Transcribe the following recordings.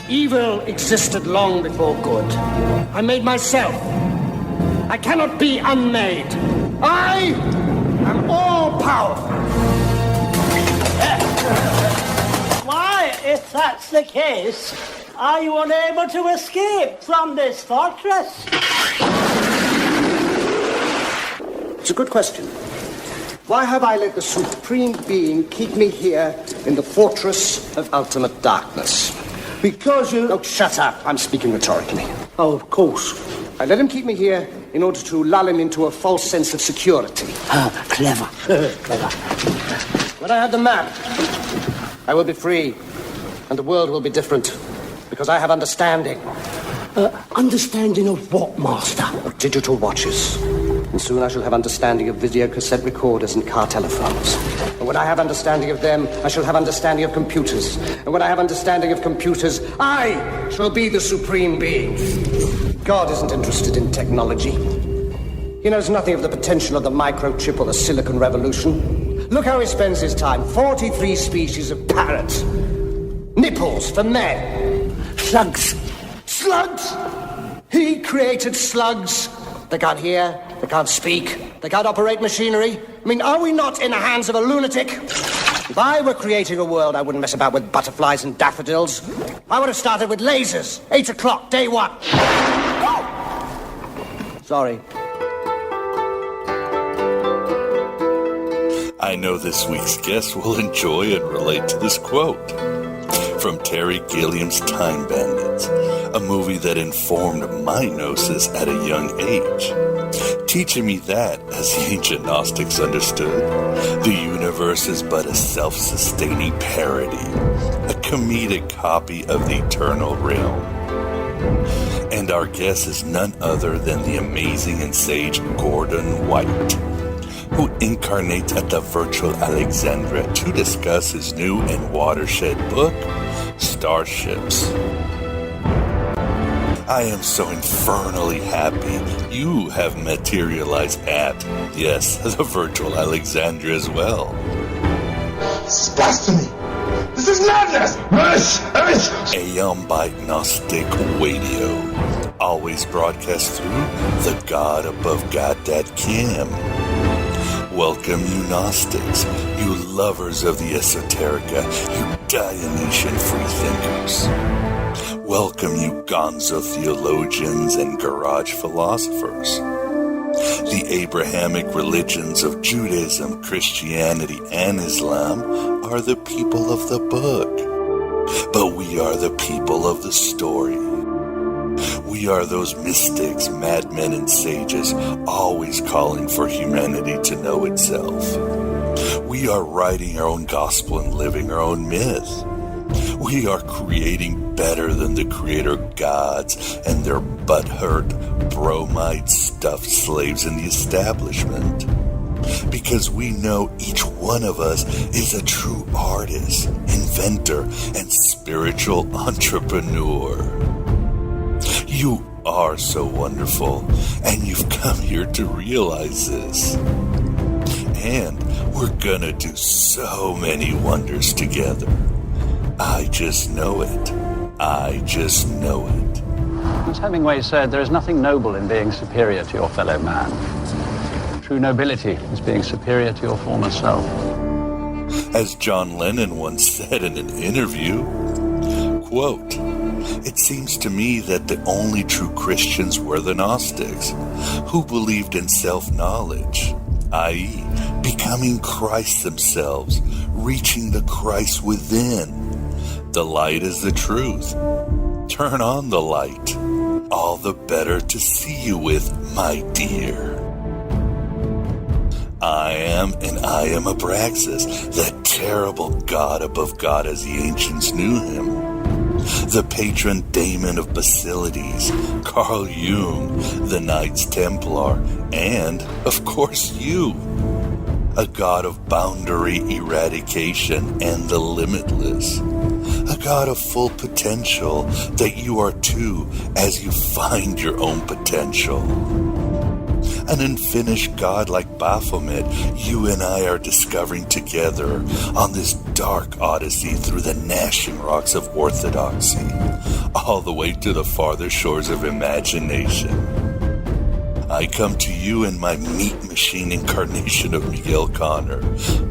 Evil existed long before good. I made myself. I cannot be unmade. I am all-powerful. Why, if that's the case, are you unable to escape from this fortress? It's a good question. Why have I let the Supreme Being keep me here in the fortress of ultimate darkness? Because you... Oh, shut up. I'm speaking rhetorically. Oh, of course. I let him keep me here in order to lull him into a false sense of security. Clever. Clever. When I have the map, I will be free, and the world will be different, because I have understanding. Understanding of what, Master? Of digital watches. And soon I shall have understanding of videocassette recorders and car telephones. And when I have understanding of them, I shall have understanding of computers. And when I have understanding of computers, I shall be the Supreme Being. God isn't interested in technology. He knows nothing of the potential of the microchip or the Silicon Revolution. Look how he spends his time. 43 species of parrots. Nipples for men. Slugs. Slugs! He created slugs. They can't hear, they can't speak, they can't operate machinery. I mean, are we not in the hands of a lunatic? If I were creating a world, I wouldn't mess about with butterflies and daffodils. I would have started with lasers. 8 o'clock, day one. Sorry. I know this week's guest will enjoy and relate to this quote. From Terry Gilliam's Time Bandits, a movie that informed my Gnosis at a young age, teaching me that, as the ancient Gnostics understood, the universe is but a self-sustaining parody, a comedic copy of the eternal realm. And our guest is none other than the amazing and sage Gordon White, who incarnates at the virtual Alexandria to discuss his new and watershed book, Star.Ships. I am so infernally happy you have materialized at, yes, the virtual Alexandria as well. This is blasphemy! This is madness! Aeon by Gnostic Radio, always broadcast through the God above God.cam. Welcome, you Gnostics, you lovers of the esoterica, you Dionysian freethinkers. Welcome, you gonzo theologians and garage philosophers. The Abrahamic religions of Judaism, Christianity, and Islam are the people of the book. But we are the people of the story. We are those mystics, madmen, and sages, always calling for humanity to know itself. We are writing our own gospel and living our own myth. We are creating better than the creator gods and their butthurt, bromide-stuffed slaves in the establishment. Because we know each one of us is a true artist, inventor, and spiritual entrepreneur. You are so wonderful, and you've come here to realize this. And we're gonna do so many wonders together. I just know it. I just know it. As Hemingway said, there is nothing noble in being superior to your fellow man. True nobility is being superior to your former self. As John Lennon once said in an interview, quote, "It seems to me that the only true Christians were the Gnostics, who believed in self-knowledge, i.e., becoming Christ themselves, reaching the Christ within. The light is the truth. Turn on the light. All the better to see you with, my dear." I am Abraxas, that terrible god above God as the ancients knew him. The patron daemon of Basilides, Carl Jung, the Knights Templar, and, of course, you. A god of boundary eradication and the limitless. A god of full potential that you are too as you find your own potential. an unfinished god like Baphomet, you and I are discovering together on this dark odyssey through the gnashing rocks of orthodoxy, all the way to the farther shores of imagination. I come to you in my meat machine incarnation of Miguel Connor,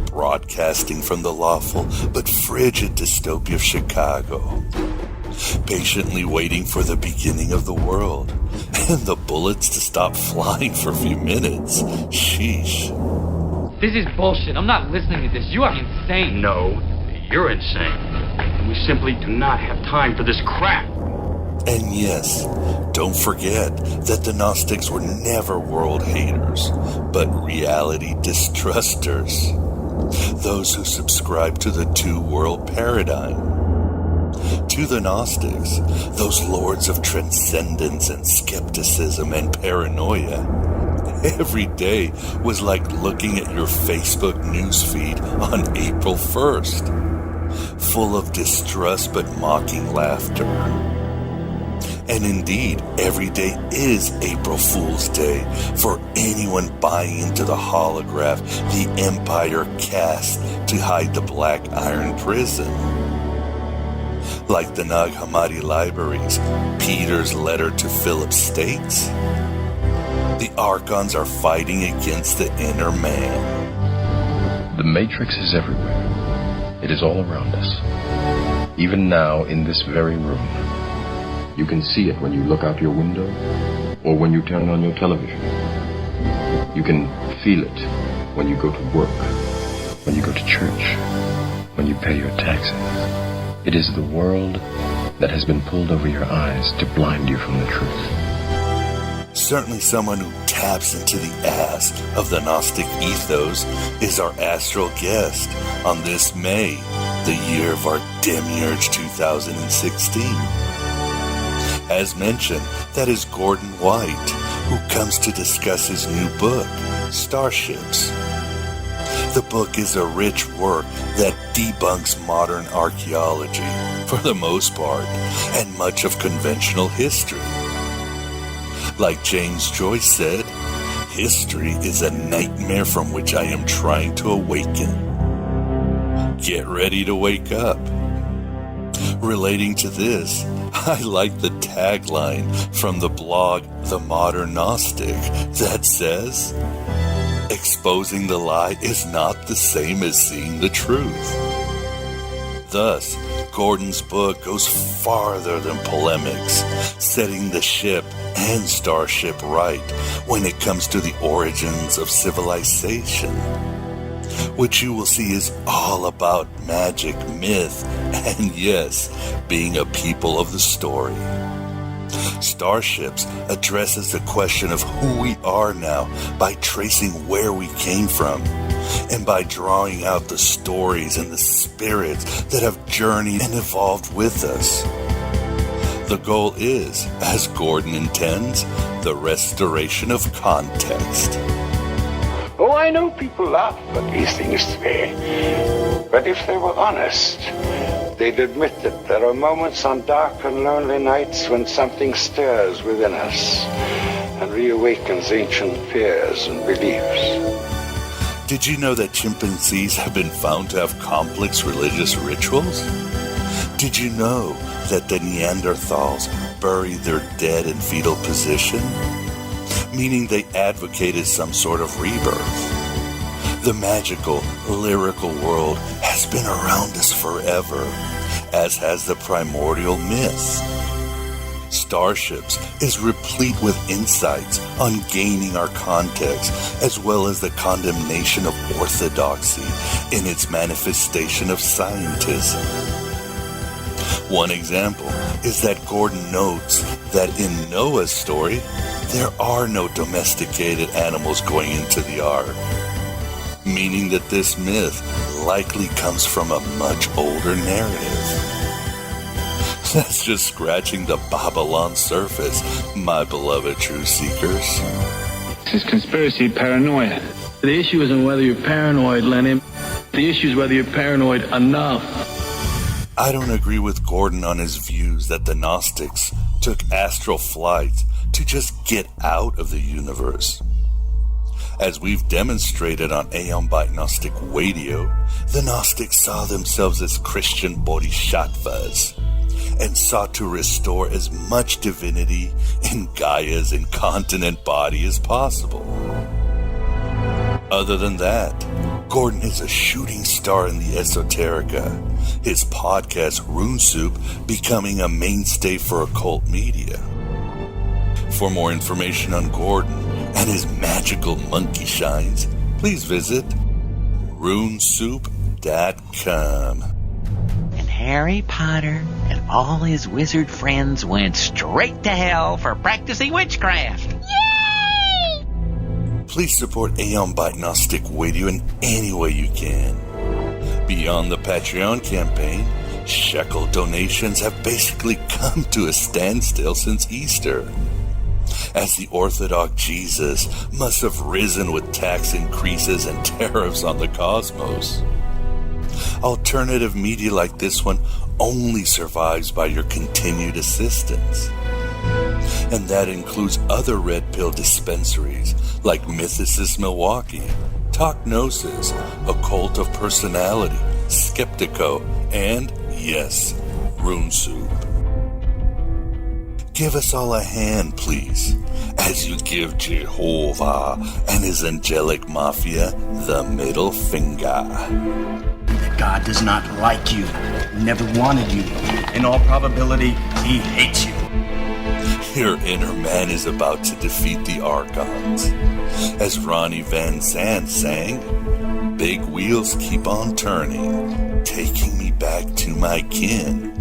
broadcasting from the lawful but frigid dystopia of Chicago, patiently waiting for the beginning of the world and the bullets to stop flying for a few minutes. Sheesh. This is bullshit. I'm not listening to this. You are insane. No, you're insane. We simply do not have time for this crap. And yes, don't forget that the Gnostics were never world haters, but reality distrusters. Those who subscribe to the two-world paradigm. To the Gnostics, those lords of transcendence and skepticism and paranoia, every day was like looking at your Facebook newsfeed on April 1st, full of distrust but mocking laughter. And indeed, every day is April Fool's Day for anyone buying into the holograph the Empire cast to hide the Black Iron Prison. Like the Nag Hammadi libraries, Peter's letter to Philip states, the Archons are fighting against the inner man. The Matrix is everywhere. It is all around us. Even now, in this very room. You can see it when you look out your window or when you turn on your television. You can feel it when you go to work, when you go to church, when you pay your taxes. It is the world that has been pulled over your eyes to blind you from the truth. Certainly someone who taps into the ass of the Gnostic ethos is our astral guest on this May, the year of our Demiurge 2016. As mentioned, that is Gordon White, who comes to discuss his new book, Star.Ships. The book is a rich work that debunks modern archaeology, for the most part, and much of conventional history. Like James Joyce said, history is a nightmare from which I am trying to awaken. Get ready to wake up. Relating to this, I like the tagline from the blog The Modern Gnostic that says, exposing the lie is not the same as seeing the truth. Thus, Gordon's book goes farther than polemics, setting the ship and Starship right when it comes to the origins of civilization, which you will see is all about magic, myth, and yes, being a people of the story. Star.Ships addresses the question of who we are now by tracing where we came from and by drawing out the stories and the spirits that have journeyed and evolved with us. The goal is, as Gordon intends, the restoration of context. Oh, I know people laugh at these things today, but if they were honest, they'd admit that there are moments on dark and lonely nights when something stirs within us and reawakens ancient fears and beliefs. Did you know that chimpanzees have been found to have complex religious rituals? Did you know that the Neanderthals buried their dead in fetal position? Meaning they advocated some sort of rebirth. The magical, lyrical world has been around us forever, as has the primordial myth. Star.Ships is replete with insights on gaining our context, as well as the condemnation of orthodoxy in its manifestation of scientism. One example is that Gordon notes that in Noah's story, there are no domesticated animals going into the ark, meaning that this myth likely comes from a much older narrative. That's just scratching the Babylon surface, my beloved truth seekers. This is conspiracy paranoia. The issue isn't whether you're paranoid, Lenin. The issue is whether you're paranoid enough. I don't agree with Gordon on his views that the Gnostics took astral flight to just get out of the universe. As we've demonstrated on Aeon by Gnostic Radio, the Gnostics saw themselves as Christian bodhisattvas and sought to restore as much divinity in Gaia's incontinent body as possible. Other than that, Gordon is a shooting star in the esoterica, his podcast Rune Soup becoming a mainstay for occult media. For more information on Gordon and his magical monkey shines, please visit runesoup.com. And Harry Potter and all his wizard friends went straight to hell for practicing witchcraft. Yay! Please support Aeon by Gnostic Radio in any way you can. Beyond the Patreon campaign, shekel donations have basically come to a standstill since Easter, as the Orthodox Jesus must have risen with tax increases and tariffs on the cosmos. Alternative media like this one only survives by your continued assistance. And that includes other red pill dispensaries like Mythicists Milwaukee, Talk Gnosis, Occult of Personality, Skeptico, and, yes, Rune Soup. Give us all a hand, please, as you give Jehovah and his angelic mafia the middle finger. That God does not like you, never wanted you. In all probability, he hates you. Your inner man is about to defeat the Archons. As Ronnie Van Zant sang, big wheels keep on turning, taking me back to my kin.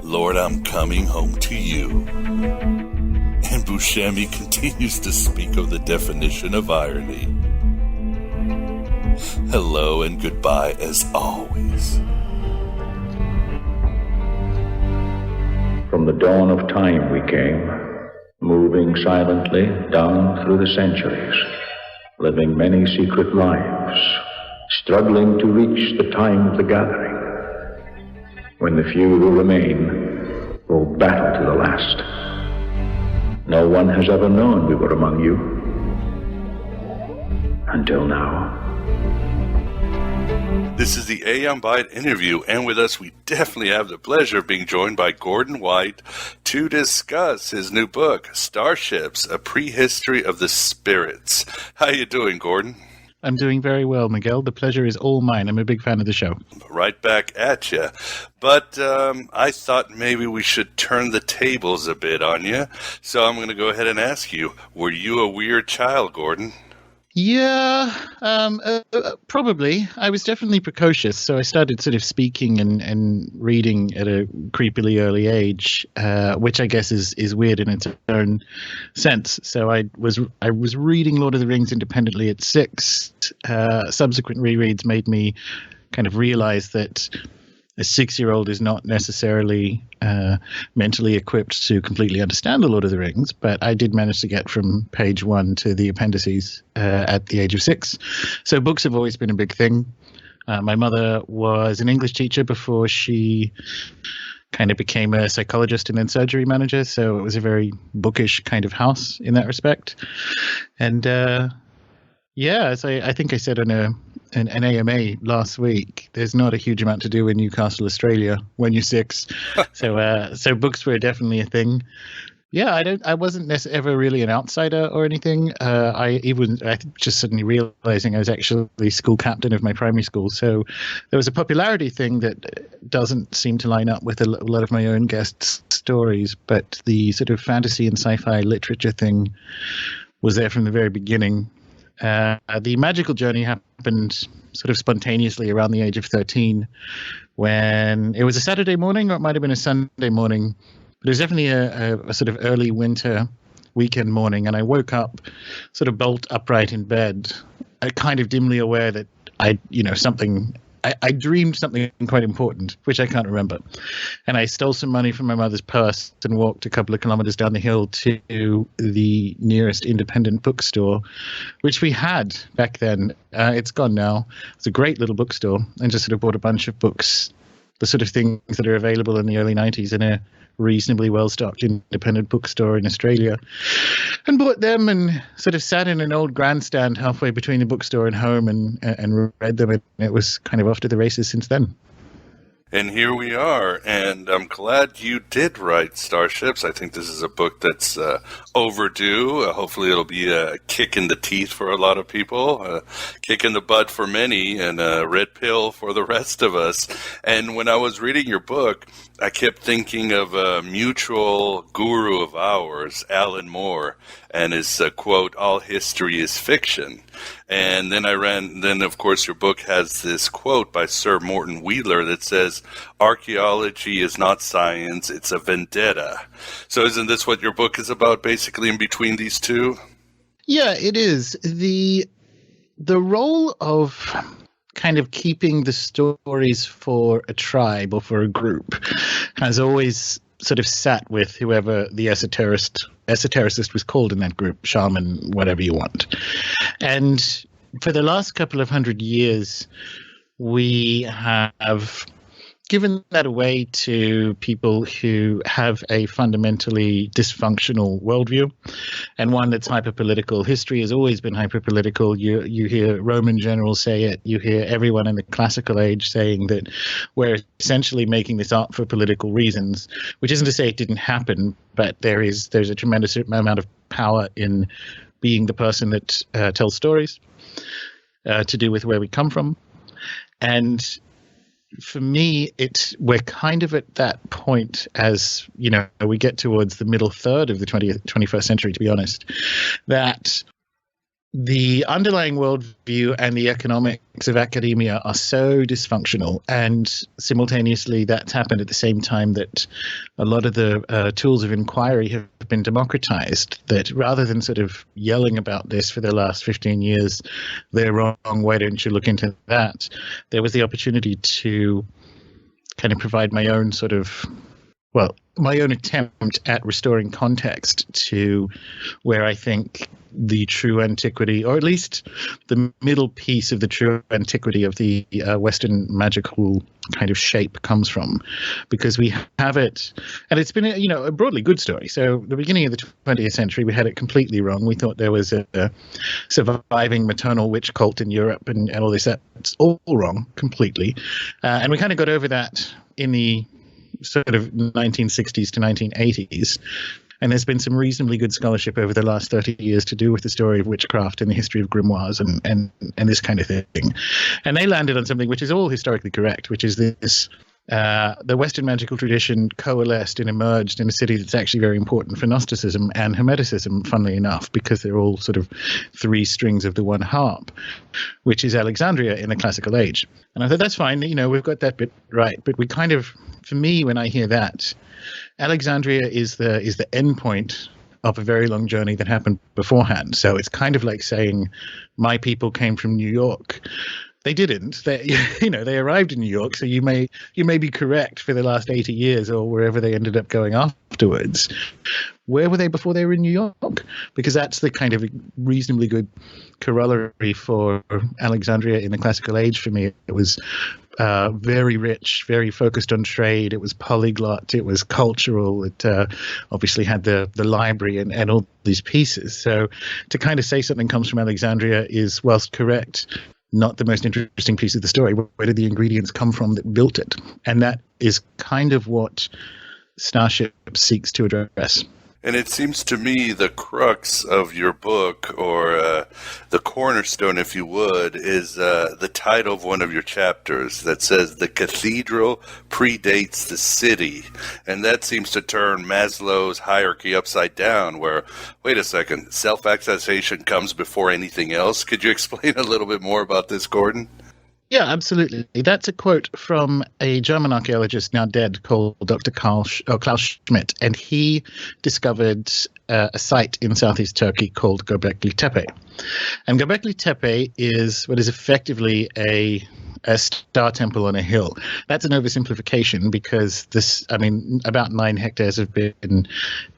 Lord, I'm coming home to you. And Buscemi continues to speak of the definition of irony. Hello and goodbye as always. From the dawn of time we came, moving silently down through the centuries, living many secret lives, struggling to reach the time of the gathering, when the few who remain will battle to the last. No one has ever known we were among you, until now. This is the Aeon Byte interview, and with us we definitely have the pleasure of being joined by Gordon White to discuss his new book, Star.Ships, A Prehistory of the Spirits. How you doing, Gordon? I'm doing very well, Miguel. The pleasure is all mine. I'm a big fan of the show. Right back at you. But I thought maybe we should turn the tables a bit on you. So I'm going to go ahead and ask you, were you a weird child, Gordon? Yeah, probably. I was definitely precocious, so I started sort of speaking and reading at a creepily early age, which I guess is weird in its own sense. So I was reading Lord of the Rings independently at 6. Subsequent rereads made me kind of realize that a 6-year-old is not necessarily mentally equipped to completely understand the Lord of the Rings, but I did manage to get from page 1 to the appendices at the age of 6. So books have always been a big thing. My mother was an English teacher before she kind of became a psychologist and then surgery manager, so it was a very bookish kind of house in that respect. And as I think I said on an AMA last week, there's not a huge amount to do in Newcastle, Australia when you're 6. So books were definitely a thing. Yeah, I wasn't ever really an outsider or anything. I just suddenly realizing I was actually school captain of my primary school. So there was a popularity thing that doesn't seem to line up with a lot of my own guest stories, but the sort of fantasy and sci-fi literature thing was there from the very beginning. The magical journey happened sort of spontaneously around the age of 13, when it was a Saturday morning, or it might have been a Sunday morning, but it was definitely a sort of early winter weekend morning, and I woke up sort of bolt upright in bed, kind of dimly aware that I dreamed something quite important, which I can't remember. And I stole some money from my mother's purse and walked a couple of kilometers down the hill to the nearest independent bookstore, which we had back then. It's gone now. It's a great little bookstore, and just sort of bought a bunch of books the sort of things that are available in the early 90s in a reasonably well-stocked independent bookstore in Australia, and bought them and sort of sat in an old grandstand halfway between the bookstore and home and read them, and it was kind of off to the races since then. And here we are, and I'm glad you did write Star.Ships. I think this is a book that's overdue. Hopefully it'll be a kick in the teeth for a lot of people, a kick in the butt for many, and a red pill for the rest of us. And when I was reading your book, I kept thinking of a mutual guru of ours, Alan Moore, and his quote, "All history is fiction." And then then of course your book has this quote by Sir Morton Wheeler that says, "Archeology is not science, it's a vendetta." So isn't this what your book is about, basically, in between these two? Yeah, it is. The role of kind of keeping the stories for a tribe or for a group has always sort of sat with whoever the esotericist was called in that group, shaman, whatever you want. And for the last couple of 100 years, we have given that away to people who have a fundamentally dysfunctional worldview, and one that's hyper-political. History has always been hyper-political. You hear Roman generals say it. You hear everyone in the classical age saying that we're essentially making this up for political reasons, which isn't to say it didn't happen, but there's a tremendous amount of power in being the person that tells stories to do with where we come from. And for me, we're kind of at that point as, we get towards the middle third of the 21st century, to be honest, that the underlying worldview and the economics of academia are so dysfunctional, and simultaneously that's happened at the same time that a lot of the tools of inquiry have been democratized, that rather than sort of yelling about this for the last 15 years, they're wrong, why don't you look into that, there was the opportunity to kind of provide my own attempt at restoring context to where I think the true antiquity, or at least the middle piece of the true antiquity of the Western magical kind of shape comes from, because we have it, and it's been a broadly good story. So the beginning of the 20th century, we had it completely wrong. We thought there was a surviving maternal witch cult in Europe and all this. That's all wrong completely, and we kind of got over that in the sort of 1960s to 1980s. And there's been some reasonably good scholarship over the last 30 years to do with the story of witchcraft and the history of grimoires and this kind of thing. And they landed on something which is all historically correct, which is this: the Western magical tradition coalesced and emerged in a city that's actually very important for Gnosticism and Hermeticism, funnily enough, because they're all sort of three strings of the one harp, which is Alexandria in the classical age. And I thought, that's fine, we've got that bit right. But we kind of, for me, when I hear that, Alexandria is the end point of a very long journey that happened beforehand. So it's kind of like saying, my people came from New York. They didn't. They arrived in New York. So you may be correct for the last 80 years or wherever they ended up going afterwards. Where were they before they were in New York? Because that's the kind of reasonably good corollary for Alexandria in the classical age for me. It was very rich, very focused on trade. It was polyglot. It was cultural. It obviously had the library and all these pieces. So to kind of say something comes from Alexandria is, whilst correct, not the most interesting piece of the story. Where did the ingredients come from that built it? And that is kind of what Star.Ships seeks to address. And it seems to me the crux of your book, or the cornerstone, if you would, is the title of one of your chapters that says, "The cathedral predates the city." And that seems to turn Maslow's hierarchy upside down, where, wait a second, self-actualization comes before anything else. Could you explain a little bit more about this, Gordon? Yeah, absolutely. That's a quote from a German archaeologist now dead called Dr. Klaus Schmidt, and he discovered a site in southeast Turkey called Gobekli Tepe. And Gobekli Tepe is what is effectively a star temple on a hill. That's an oversimplification because about 9 hectares have been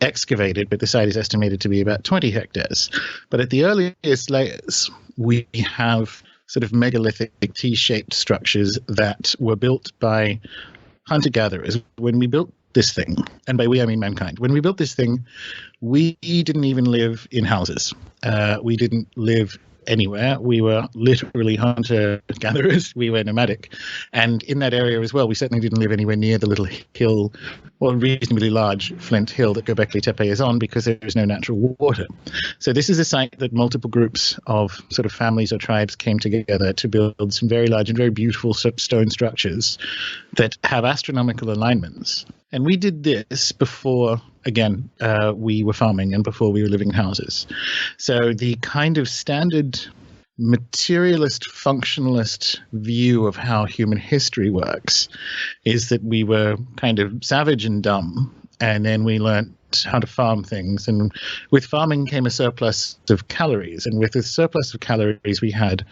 excavated, but the site is estimated to be about 20 hectares. But at the earliest layers, we have sort of megalithic T-shaped structures that were built by hunter-gatherers, when we built this thing, and by we I mean mankind, when we built this thing, we didn't even live in houses. We didn't live anywhere. We were literally hunter-gatherers. We were nomadic. And in that area as well, we certainly didn't live anywhere near the little hill, well, reasonably large flint hill that Gobekli Tepe is on, because there is no natural water. So this is a site that multiple groups of sort of families or tribes came together to build some very large and very beautiful stone structures that have astronomical alignments. And we did this before, again, we were farming and before we were living in houses. So the kind of standard materialist, functionalist view of how human history works is that we were kind of savage and dumb, and then we learnt how to farm things. And with farming came a surplus of calories. And with the surplus of calories, we had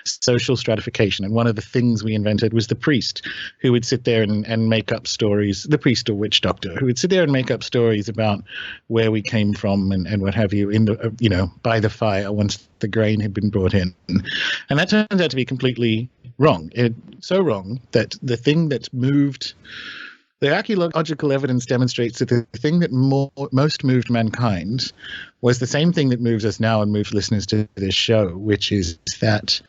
social stratification. And one of the things we invented was the priest, who would sit there and make up stories, the priest or witch doctor, who would sit there and make up stories about where we came from and what have you, in the, by the fire once the grain had been brought in. And that turns out to be completely wrong. So wrong that the thing that moved... The archaeological evidence demonstrates that the thing that most moved mankind was the same thing that moves us now and moves listeners to this show, which is that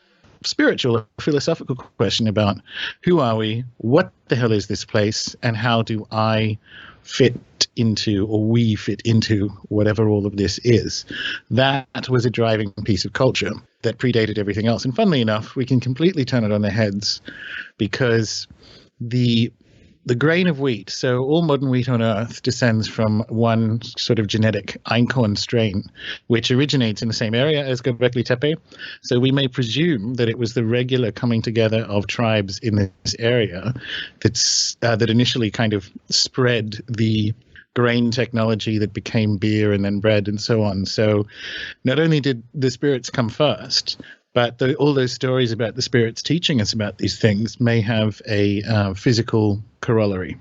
spiritual, philosophical question about who are we, what the hell is this place, and how do I fit into, or we fit into, whatever all of this is. That was a driving piece of culture that predated everything else. And funnily enough, we can completely turn it on their heads, because the grain of wheat, so all modern wheat on Earth descends from one sort of genetic einkorn strain, which originates in the same area as Gobekli Tepe. So we may presume that it was the regular coming together of tribes in this area that initially kind of spread the grain technology that became beer and then bread and so on. So not only did the spirits come first, but all those stories about the spirits teaching us about these things may have a physical corollary.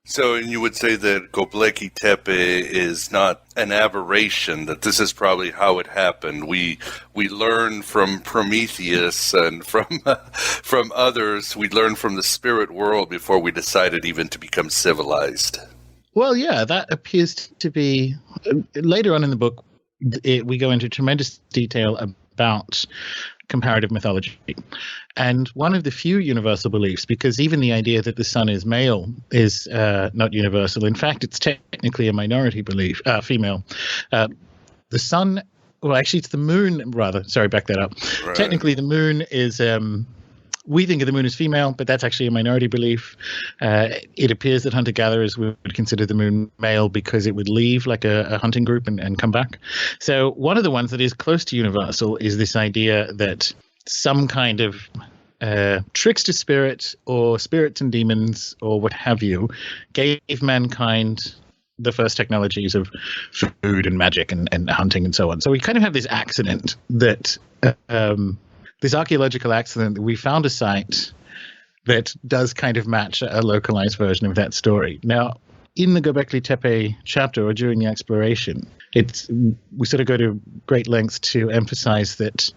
So you would say that Gobekli Tepe is not an aberration, that this is probably how it happened. We learn from Prometheus and from others. We learn from the spirit world before we decided even to become civilized. Well, yeah, that appears to be... Later on in the book, we go into tremendous detail about comparative mythology. And one of the few universal beliefs, because even the idea that the sun is male is not universal. In fact, it's technically a minority belief, female. The sun, well, actually, it's the moon, rather. Sorry, back that up. Right. Technically, the moon is... we think of the moon as female, but that's actually a minority belief. It appears that hunter-gatherers would consider the moon male because it would leave like a hunting group and come back. So one of the ones that is close to universal is this idea that some kind of trickster spirit or spirits and demons or what have you gave mankind the first technologies of food and magic and hunting and so on. So we kind of have this accident that... this archaeological accident that we found a site that does kind of match a localized version of that story. Now, in the Gobekli Tepe chapter or during the exploration, we sort of go to great lengths to emphasize that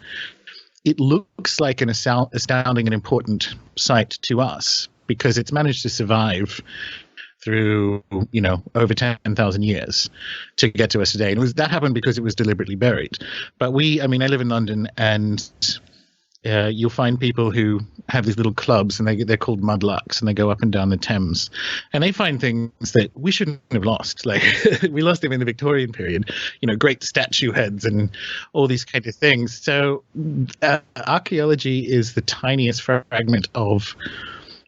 it looks like an astounding and important site to us because it's managed to survive through, over 10,000 years to get to us today. And that happened because it was deliberately buried. But I live in London, and you'll find people who have these little clubs, and they're called mudlarks, and they go up and down the Thames, and they find things that we shouldn't have lost. Like we lost them in the Victorian period, great statue heads and all these kind of things. So archaeology is the tiniest fragment of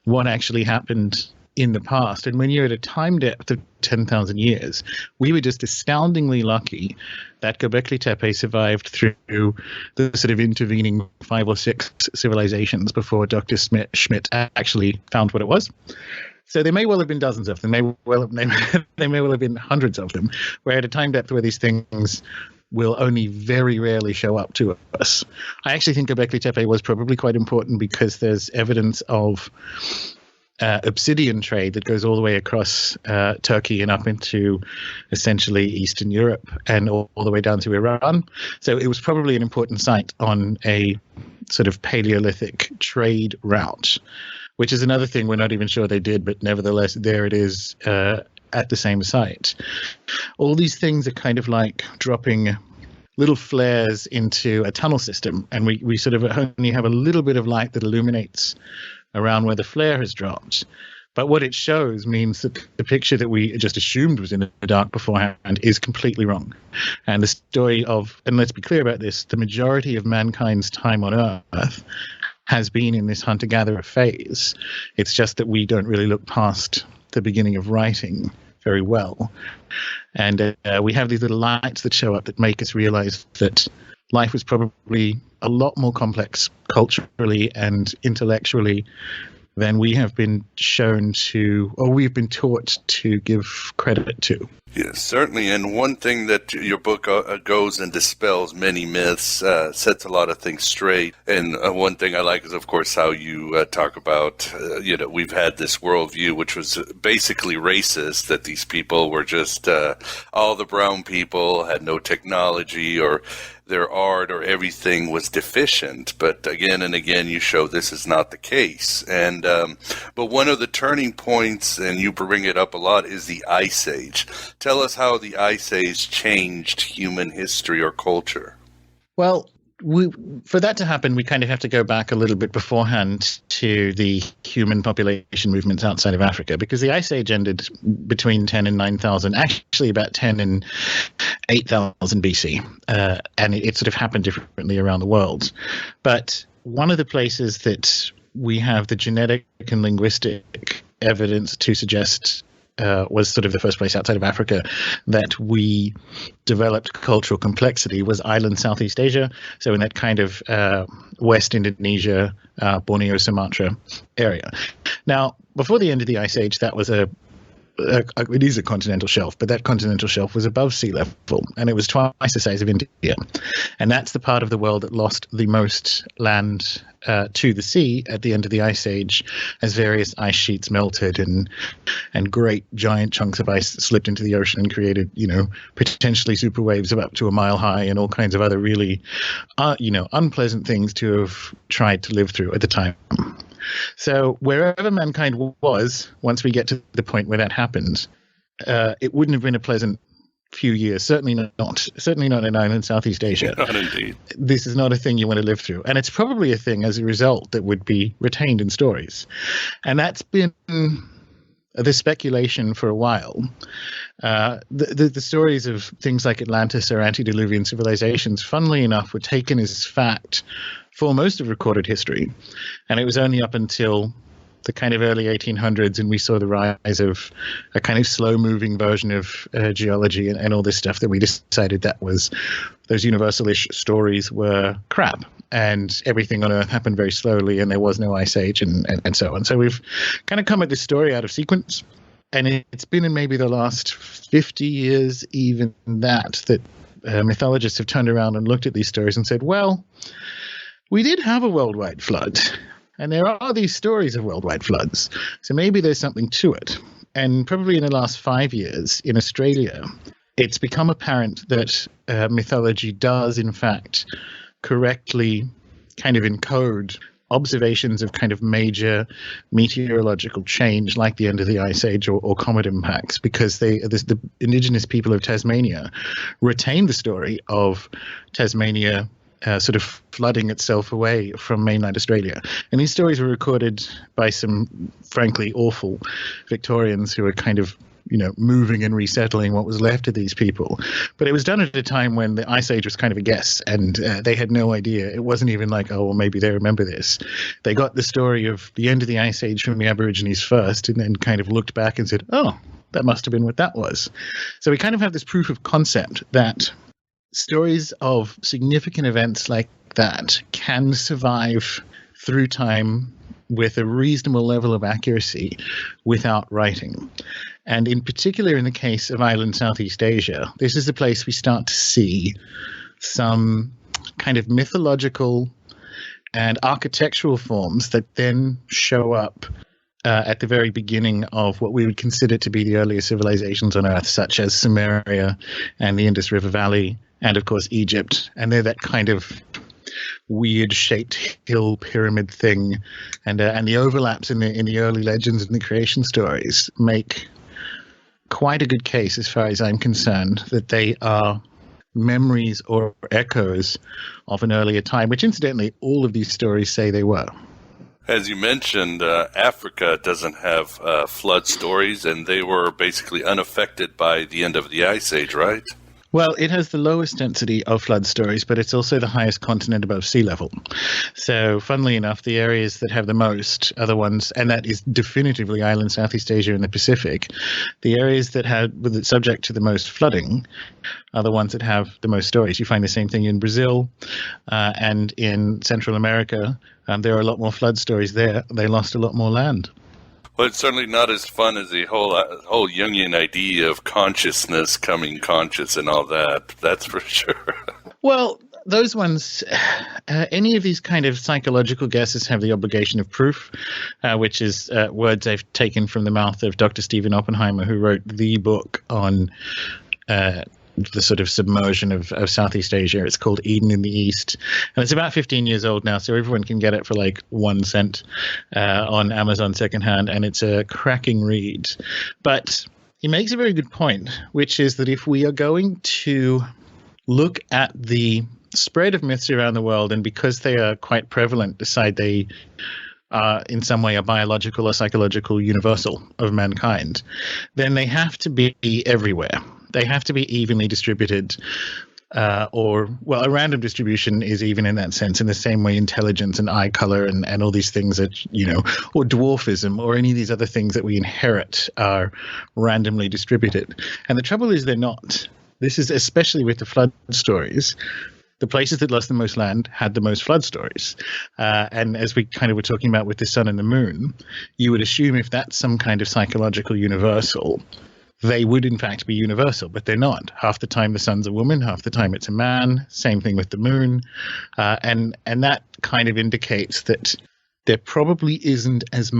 what actually happened in the past. And when you're at a time depth of 10,000 years, we were just astoundingly lucky that Gobekli Tepe survived through the sort of intervening 5 or 6 civilizations before Dr. Schmidt actually found what it was. So there may well have been dozens of them. There may well have been hundreds of them. We're at a time depth where these things will only very rarely show up to us. I actually think Gobekli Tepe was probably quite important because there's evidence of obsidian trade that goes all the way across Turkey and up into essentially Eastern Europe and all the way down to Iran. So it was probably an important site on a sort of Paleolithic trade route. which is another thing we're not even sure they did, but nevertheless, there it is at the same site. All these things are kind of like dropping little flares into a tunnel system, and we sort of only have a little bit of light that illuminates around where the flare has dropped. But what it shows means that the picture that we just assumed was in the dark beforehand is completely wrong. And the story of, and let's be clear about this, the majority of mankind's time on Earth has been in this hunter-gatherer phase. It's just that we don't really look past the beginning of writing very well. And we have these little lights that show up that make us realize that life was probably a lot more complex culturally and intellectually than we have been shown to, or we've been taught to give credit to. Yes, certainly. And one thing that your book goes and dispels many myths, sets a lot of things straight. And one thing I like is, of course, how you talk about, we've had this worldview, which was basically racist, that these people were just, all the brown people had no technology or their art or everything was deficient. But again and again, you show this is not the case. And but one of the turning points, and you bring it up a lot, is the Ice Age. Tell us how the Ice Age changed human history or culture. Well, for that to happen, we kind of have to go back a little bit beforehand to the human population movements outside of Africa, because the Ice Age ended between 10 and 9,000, actually about 10 and 8,000 BC, and it sort of happened differently around the world. But one of the places that we have the genetic and linguistic evidence to suggest was sort of the first place outside of Africa that we developed cultural complexity was island Southeast Asia. So in that kind of West Indonesia, Borneo, Sumatra area. Now, before the end of the Ice Age, that was it is a continental shelf, but that continental shelf was above sea level, and it was twice the size of India. And that's the part of the world that lost the most land to the sea at the end of the Ice Age, as various ice sheets melted and great giant chunks of ice slipped into the ocean and created, potentially super waves of up to a mile high and all kinds of other really, unpleasant things to have tried to live through at the time. So wherever mankind was, once we get to the point where that happened, it wouldn't have been a pleasant few years. Certainly not in island Southeast Asia. Not indeed. This is not a thing you want to live through, and it's probably a thing as a result that would be retained in stories, and that's been the speculation for a while. The stories of things like Atlantis or antediluvian civilizations, funnily enough, were taken as fact for most of recorded history. And it was only up until the kind of early 1800s, and we saw the rise of a kind of slow-moving version of geology and all this stuff, that we decided that was those universal-ish stories were crap, and everything on Earth happened very slowly, and there was no Ice Age, and so on. So we've kind of come at this story out of sequence, and it's been in maybe the last 50 years, even that mythologists have turned around and looked at these stories and said, well, we did have a worldwide flood, and there are these stories of worldwide floods, so maybe there's something to it. And probably in the last 5 years in Australia, it's become apparent that mythology does, in fact, correctly kind of encode observations of kind of major meteorological change, like the end of the Ice Age or comet impacts, because the indigenous people of Tasmania retained the story of Tasmania sort of flooding itself away from mainland Australia. And these stories were recorded by some, frankly, awful Victorians who were kind of, moving and resettling what was left of these people. But it was done at a time when the Ice Age was kind of a guess, and they had no idea. It wasn't even like, oh, well, maybe they remember this. They got the story of the end of the Ice Age from the Aborigines first, and then kind of looked back and said, oh, that must have been what that was. So we kind of have this proof of concept that stories of significant events like that can survive through time with a reasonable level of accuracy without writing. And in particular, in the case of island Southeast Asia, this is the place we start to see some kind of mythological and architectural forms that then show up at the very beginning of what we would consider to be the earliest civilizations on Earth, such as Sumeria and the Indus River Valley, and of course Egypt. And they're that kind of weird shaped hill pyramid thing, and the overlaps in the early legends and the creation stories make quite a good case, as far as I'm concerned, that they are memories or echoes of an earlier time, which incidentally all of these stories say they were. As you mentioned, Africa doesn't have flood stories, and they were basically unaffected by the end of the Ice Age, right? Well, it has the lowest density of flood stories, but it's also the highest continent above sea level. So, funnily enough, the areas that have the most are the ones, and that is definitively Island, Southeast Asia, and the Pacific. The areas that were subject to the most flooding are the ones that have the most stories. You find the same thing in Brazil and in Central America. There are a lot more flood stories there. They lost a lot more land. Well, it's certainly not as fun as the whole Jungian idea of consciousness coming conscious and all that. That's for sure. Well, those ones, any of these kind of psychological guesses have the obligation of proof, which is words I've taken from the mouth of Dr. Stephen Oppenheimer, who wrote the book on the sort of submersion of Southeast Asia. It's called Eden in the East, and it's about 15 years old now, so everyone can get it for like 1 cent on Amazon secondhand, and it's a cracking read. But he makes a very good point, which is that if we are going to look at the spread of myths around the world, and because they are quite prevalent, decide they are in some way a biological or psychological universal of mankind, then they have to be everywhere. They have to be evenly distributed, a random distribution is even in that sense, in the same way intelligence and eye color and all these things that, or dwarfism or any of these other things that we inherit are randomly distributed. And the trouble is they're not. This is especially with the flood stories. The places that lost the most land had the most flood stories. And as we kind of were talking about with the sun and the moon, you would assume if that's some kind of psychological universal, they would in fact be universal, but they're not. Half the time the sun's a woman, half the time it's a man. Same thing with the moon. And that kind of indicates that there probably isn't that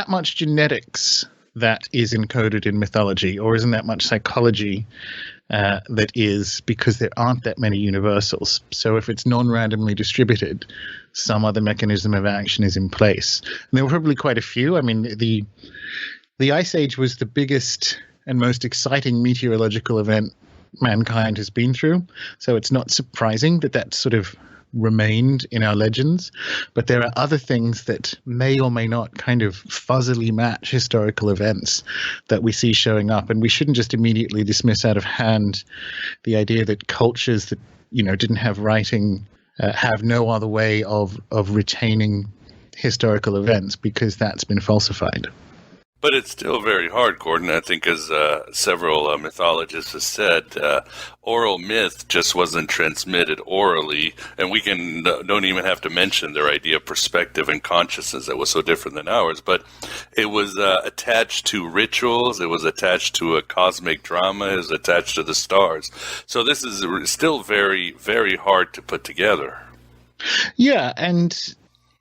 much genetics that is encoded in mythology, or isn't that much psychology that is, because there aren't that many universals. So if it's non-randomly distributed, some other mechanism of action is in place. And there were probably quite a few. I mean, the Ice Age was the biggest and most exciting meteorological event mankind has been through. So it's not surprising that that sort of remained in our legends. But there are other things that may or may not kind of fuzzily match historical events that we see showing up. And we shouldn't just immediately dismiss out of hand the idea that cultures that, didn't have writing have no other way of retaining historical events, because that's been falsified. But it's still very hard, Gordon. I think, as several mythologists have said, oral myth just wasn't transmitted orally, and we don't even have to mention their idea of perspective and consciousness that was so different than ours. But it was attached to rituals. It was attached to a cosmic drama. It was attached to the stars. So this is still very, very hard to put together. Yeah, and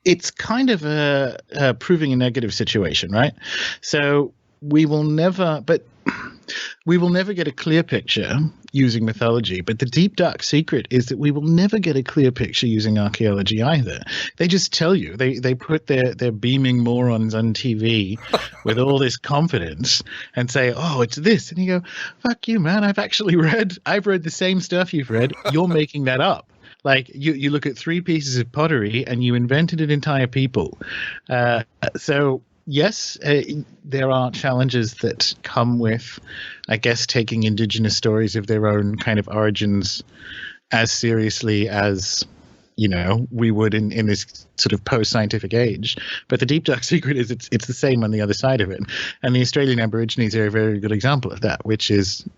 it's kind of proving a negative situation, right? So we will never get a clear picture using mythology, but the deep dark secret is that we will never get a clear picture using archaeology either. They just tell you, they put their beaming morons on TV with all this confidence and say, oh, it's this. And you go, fuck you, man, I've read the same stuff you've read. You're making that up. Like, you look at 3 pieces of pottery and you invented an entire people. So, yes, there are challenges that come with, I guess, taking indigenous stories of their own kind of origins as seriously as, we would in this sort of post-scientific age. But the deep dark secret is it's the same on the other side of it. And the Australian Aborigines are a very good example of that, which is,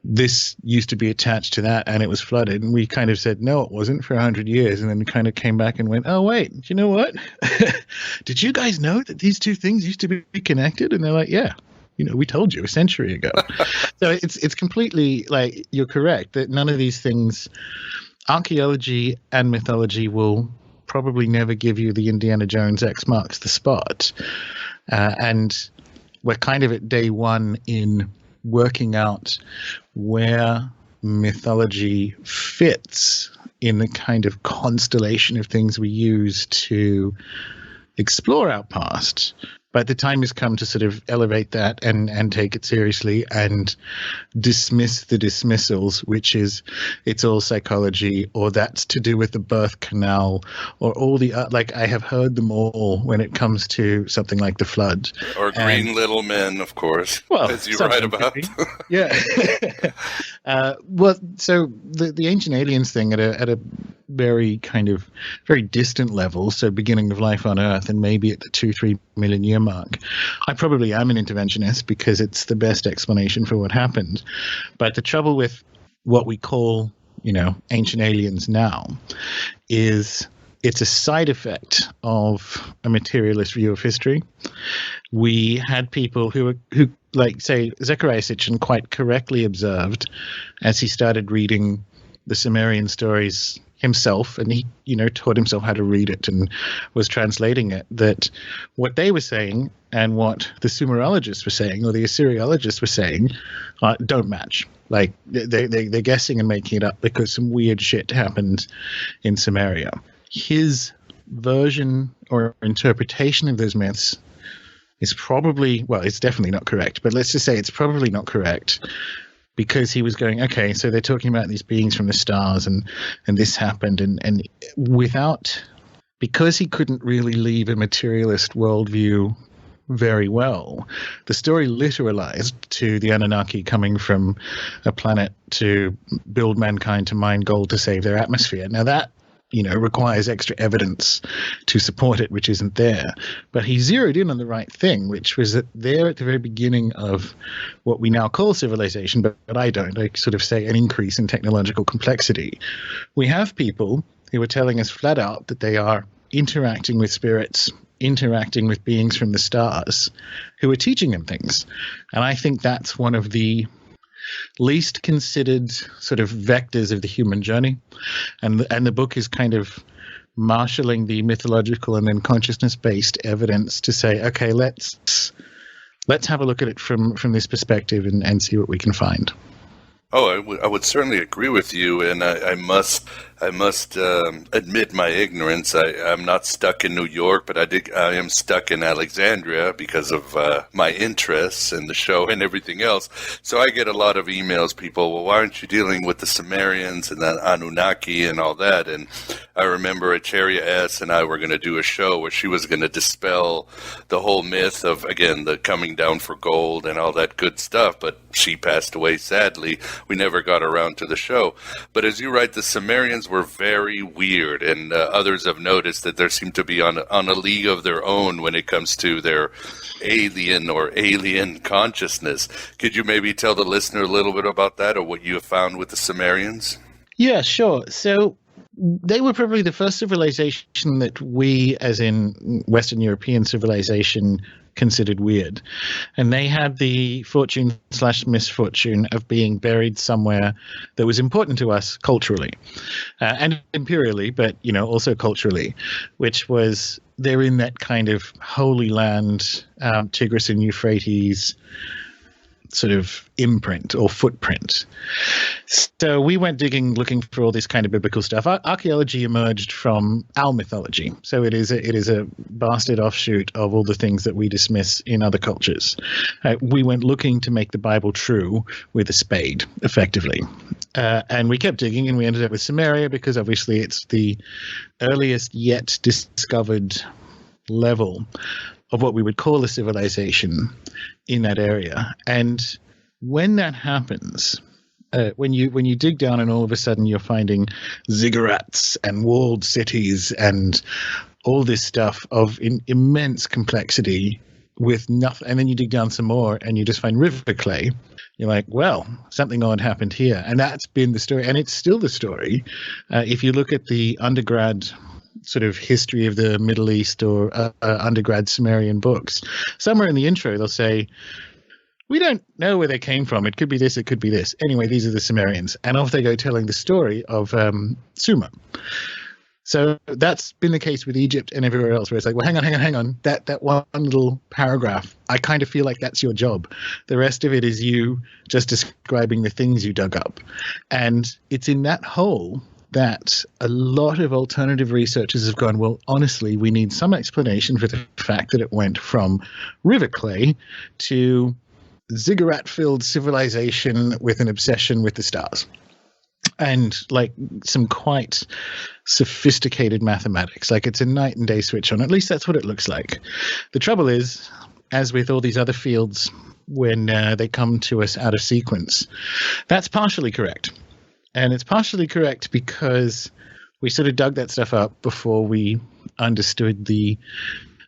this used to be attached to that and it was flooded, and we kind of said no, it wasn't, for 100 years, and then we kind of came back and went, oh wait, you know what? Did you guys know that these two things used to be connected? And they're like, yeah, we told you a century ago. So it's completely, like, you're correct that none of these things, archaeology and mythology, will probably never give you the Indiana Jones X marks the spot, and we're kind of at day one in working out where mythology fits in the kind of constellation of things we use to explore our past. But the time has come to sort of elevate that and take it seriously and dismiss the dismissals, which is it's all psychology, or that's to do with the birth canal, or all the like I have heard them all when it comes to something like the flood. Or green little men, of course, well, as you write about. Yeah. Well, so the ancient aliens thing at a very kind of very distant level, so beginning of life on Earth and maybe at the 2-3 million year mark, I probably am an interventionist because it's the best explanation for what happened. But the trouble with what we call, ancient aliens now is it's a side effect of a materialist view of history. We had people who like, say, Zecharia Sitchin quite correctly observed as he started reading the Sumerian stories himself, and he, taught himself how to read it and was translating it, that what they were saying and what the Sumerologists were saying or the Assyriologists were saying don't match. Like, they're guessing and making it up because some weird shit happened in Sumeria. His version or interpretation of those myths is probably, well, it's definitely not correct, but let's just say it's probably not correct, because he was going, okay, so they're talking about these beings from the stars and this happened, and without, because he couldn't really leave a materialist worldview very well, the story literalized to the Anunnaki coming from a planet to build mankind to mine gold to save their atmosphere. Now that, requires extra evidence to support it, which isn't there. But he zeroed in on the right thing, which was that there at the very beginning of what we now call civilization, but I don't. I sort of say an increase in technological complexity. We have people who are telling us flat out that they are interacting with spirits, interacting with beings from the stars, who are teaching them things. And I think that's one of the least considered sort of vectors of the human journey, and the book is kind of marshalling the mythological and then consciousness-based evidence to say, okay, let's have a look at it from this perspective and see what we can find. Oh, I would certainly agree with you, and I must admit my ignorance. I'm not stuck in New York, but I am stuck in Alexandria because of my interests in the show and everything else. So I get a lot of emails, people, well, why aren't you dealing with the Sumerians and the Anunnaki and all that? And I remember Acharia S. and I were going to do a show where she was going to dispel the whole myth of, again, the coming down for gold and all that good stuff, but she passed away, sadly. We never got around to the show. But as you write, the Sumerians were very weird, and others have noticed that there seem to be on a league of their own when it comes to their alien consciousness. Could you maybe tell the listener a little bit about that, or what you have found with the Sumerians? Yeah, sure. So they were probably the first civilization that we, as in Western European civilization, considered weird. And they had the fortune/misfortune of being buried somewhere that was important to us culturally and imperially, but, also culturally, which was they're in that kind of holy land, Tigris and Euphrates sort of imprint or footprint. So we went digging, looking for all this kind of biblical stuff. Archeology emerged from our mythology. So it is a bastard offshoot of all the things that we dismiss in other cultures. We went looking to make the Bible true with a spade, effectively. And we kept digging, and we ended up with Sumeria because obviously it's the earliest yet discovered level of what we would call a civilization in that area. And when that happens, when you dig down and all of a sudden you're finding ziggurats and walled cities and all this stuff of immense complexity with nothing, and then you dig down some more and you just find river clay, you're like, well, something odd happened here. And that's been the story, and it's still the story. If you look at the undergrad sort of history of the Middle East or undergrad Sumerian books, somewhere in the intro they'll say, we don't know where they came from. It could be this, it could be this. Anyway, these are the Sumerians. And off they go telling the story of Sumer. So that's been the case with Egypt and everywhere else, where it's like, well, hang on. That one little paragraph, I kind of feel like that's your job. The rest of it is you just describing the things you dug up. And it's in that hole that a lot of alternative researchers have gone, well, honestly, we need some explanation for the fact that it went from river clay to ziggurat-filled civilization with an obsession with the stars. And like some quite sophisticated mathematics. Like it's a night and day switch on. At least that's what it looks like. The trouble is, as with all these other fields, when they come to us out of sequence, that's partially correct. And it's partially correct because we sort of dug that stuff up before we understood the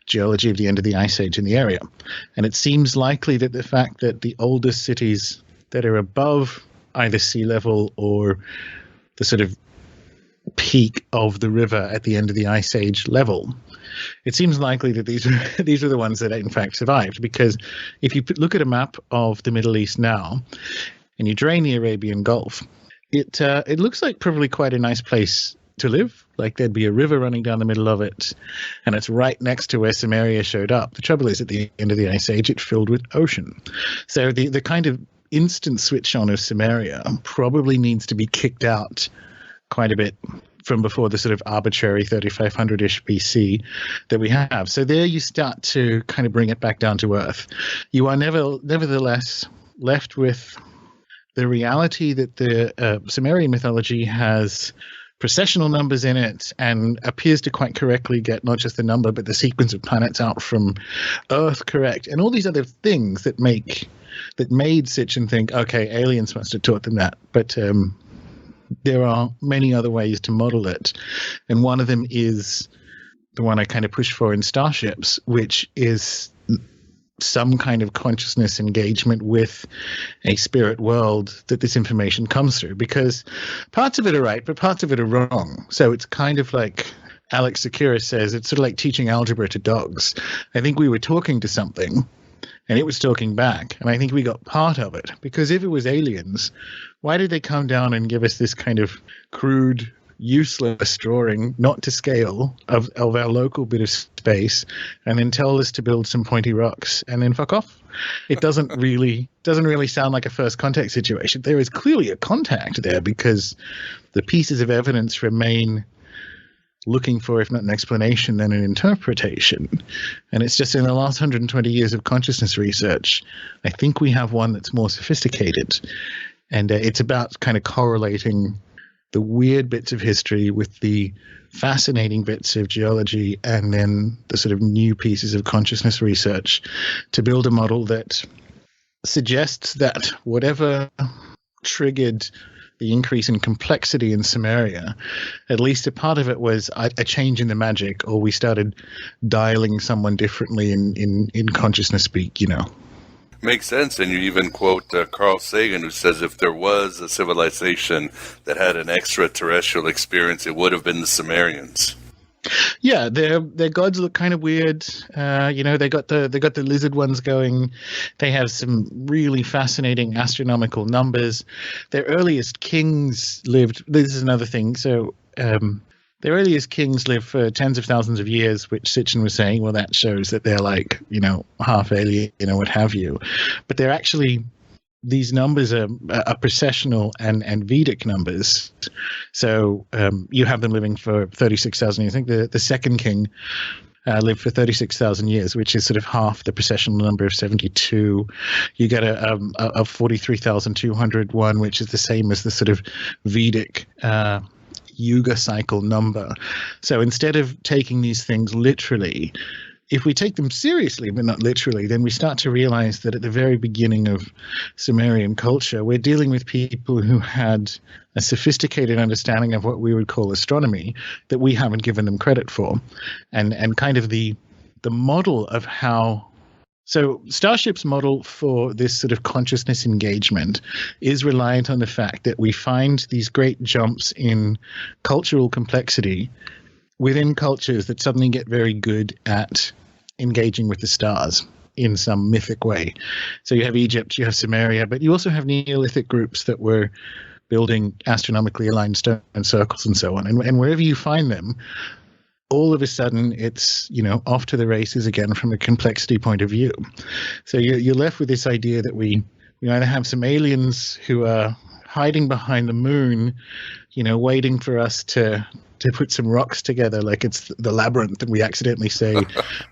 geology of the end of the Ice Age in the area. And it seems likely that the fact that the oldest cities that are above either sea level or the sort of peak of the river at the end of the Ice Age level, it seems likely that these are the ones that in fact survived. Because if you look at a map of the Middle East now and you drain the Arabian Gulf, it looks like probably quite a nice place to live. Like there'd be a river running down the middle of it, and it's right next to where Sumeria showed up. The trouble is, at the end of the Ice Age, it filled with ocean. So the kind of instant switch on of Sumeria probably needs to be kicked out quite a bit from before the sort of arbitrary 3500-ish BC that we have. So there you start to kind of bring it back down to earth. You are nevertheless left with the reality that the Sumerian mythology has processional numbers in it and appears to quite correctly get not just the number but the sequence of planets out from Earth correct, and all these other things that made Sitchin think, okay, aliens must have taught them that. But there are many other ways to model it, and one of them is the one I kind of push for in Star.Ships, which is some kind of consciousness engagement with a spirit world that this information comes through, because parts of it are right, but parts of it are wrong. So it's kind of like Alex Sakura says, it's sort of like teaching algebra to dogs. I think we were talking to something and it was talking back, and I think we got part of it, because if it was aliens, why did they come down and give us this kind of crude, useless drawing, not to scale, of our local bit of space, and then tell us to build some pointy rocks and then fuck off? It doesn't really sound like a first contact situation. There is clearly a contact there, because the pieces of evidence remain looking for, if not an explanation, then an interpretation. And it's just in the last 120 years of consciousness research, I think we have one that's more sophisticated. And it's about kind of correlating the weird bits of history with the fascinating bits of geology, and then the sort of new pieces of consciousness research to build a model that suggests that whatever triggered the increase in complexity in Sumeria, at least a part of it was a change in the magic, or we started dialing someone differently in consciousness speak, you know. Makes sense, and you even quote Carl Sagan, who says if there was a civilization that had an extraterrestrial experience, it would have been the Sumerians. Yeah, their gods look kind of weird. They got the lizard ones going. They have some really fascinating astronomical numbers. Their earliest kings lived. This is another thing. So their earliest kings lived for tens of thousands of years, which Sitchin was saying, well, that shows that they're like, half alien, what have you. But they're actually, these numbers are processional and Vedic numbers. So you have them living for 36,000 years. I think the second king lived for 36,000 years, which is sort of half the processional number of 72. You get a 43,201, which is the same as the sort of Vedic Yuga cycle number. So instead of taking these things literally, if we take them seriously but not literally, then we start to realize that at the very beginning of Sumerian culture, we're dealing with people who had a sophisticated understanding of what we would call astronomy that we haven't given them credit for, and kind of the model of how. So Star.Ships' model for this sort of consciousness engagement is reliant on the fact that we find these great jumps in cultural complexity within cultures that suddenly get very good at engaging with the stars in some mythic way. So you have Egypt, you have Sumeria, but you also have Neolithic groups that were building astronomically aligned stone circles and so on. And wherever you find them, all of a sudden it's, off to the races again from a complexity point of view. So you're left with this idea that we either have some aliens who are hiding behind the moon, waiting for us to put some rocks together like it's the labyrinth and we accidentally say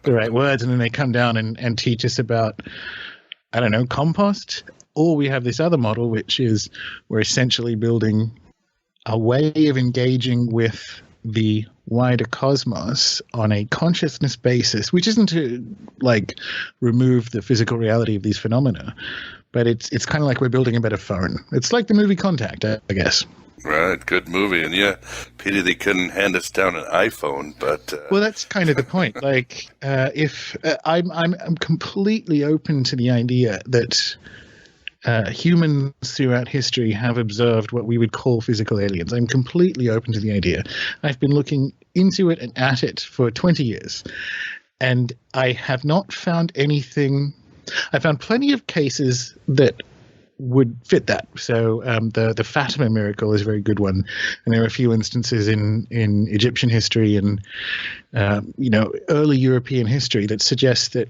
the right words, and then they come down and teach us about, I don't know, compost. Or we have this other model, which is we're essentially building a way of engaging with the wider cosmos on a consciousness basis, which isn't to remove the physical reality of these phenomena, but it's kind of like we're building a better phone. It's like the movie Contact, I guess. Right, good movie, and pity they couldn't hand us down an iPhone, but well, that's kind of the point. If I'm completely open to the idea that humans throughout history have observed what we would call physical aliens. I'm completely open to the idea. I've been looking into it and at it for 20 years, and I have not found anything. I found plenty of cases that would fit that. So the Fatima miracle is a very good one, and there are a few instances in Egyptian history and early European history that suggest that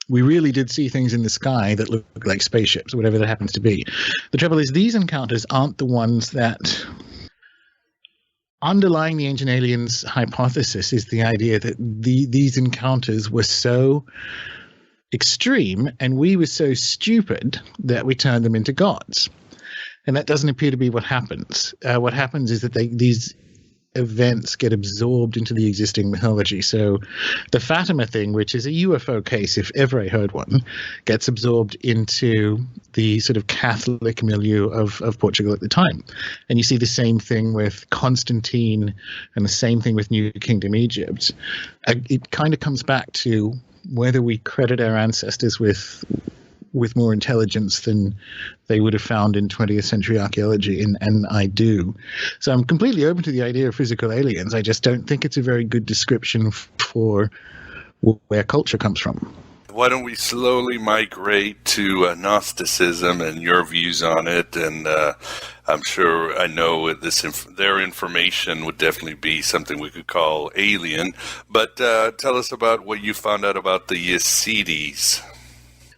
we really did see things in the sky that look like spaceships, whatever that happens to be. The trouble is these encounters aren't the ones that underlying the ancient aliens hypothesis is the idea that these encounters were so extreme and we were so stupid that we turned them into gods. And that doesn't appear to be what happens. What happens is that these events get absorbed into the existing mythology. So the Fatima thing, which is a UFO case, if ever I heard one, gets absorbed into the sort of Catholic milieu of Portugal at the time. And you see the same thing with Constantine and the same thing with New Kingdom Egypt. It kind of comes back to whether we credit our ancestors with more intelligence than they would have found in 20th century archaeology, and I do. So I'm completely open to the idea of physical aliens. I just don't think it's a very good description for where culture comes from. Why don't we slowly migrate to Gnosticism and your views on it? And I know their information would definitely be something we could call alien. But tell us about what you found out about the Yazidis.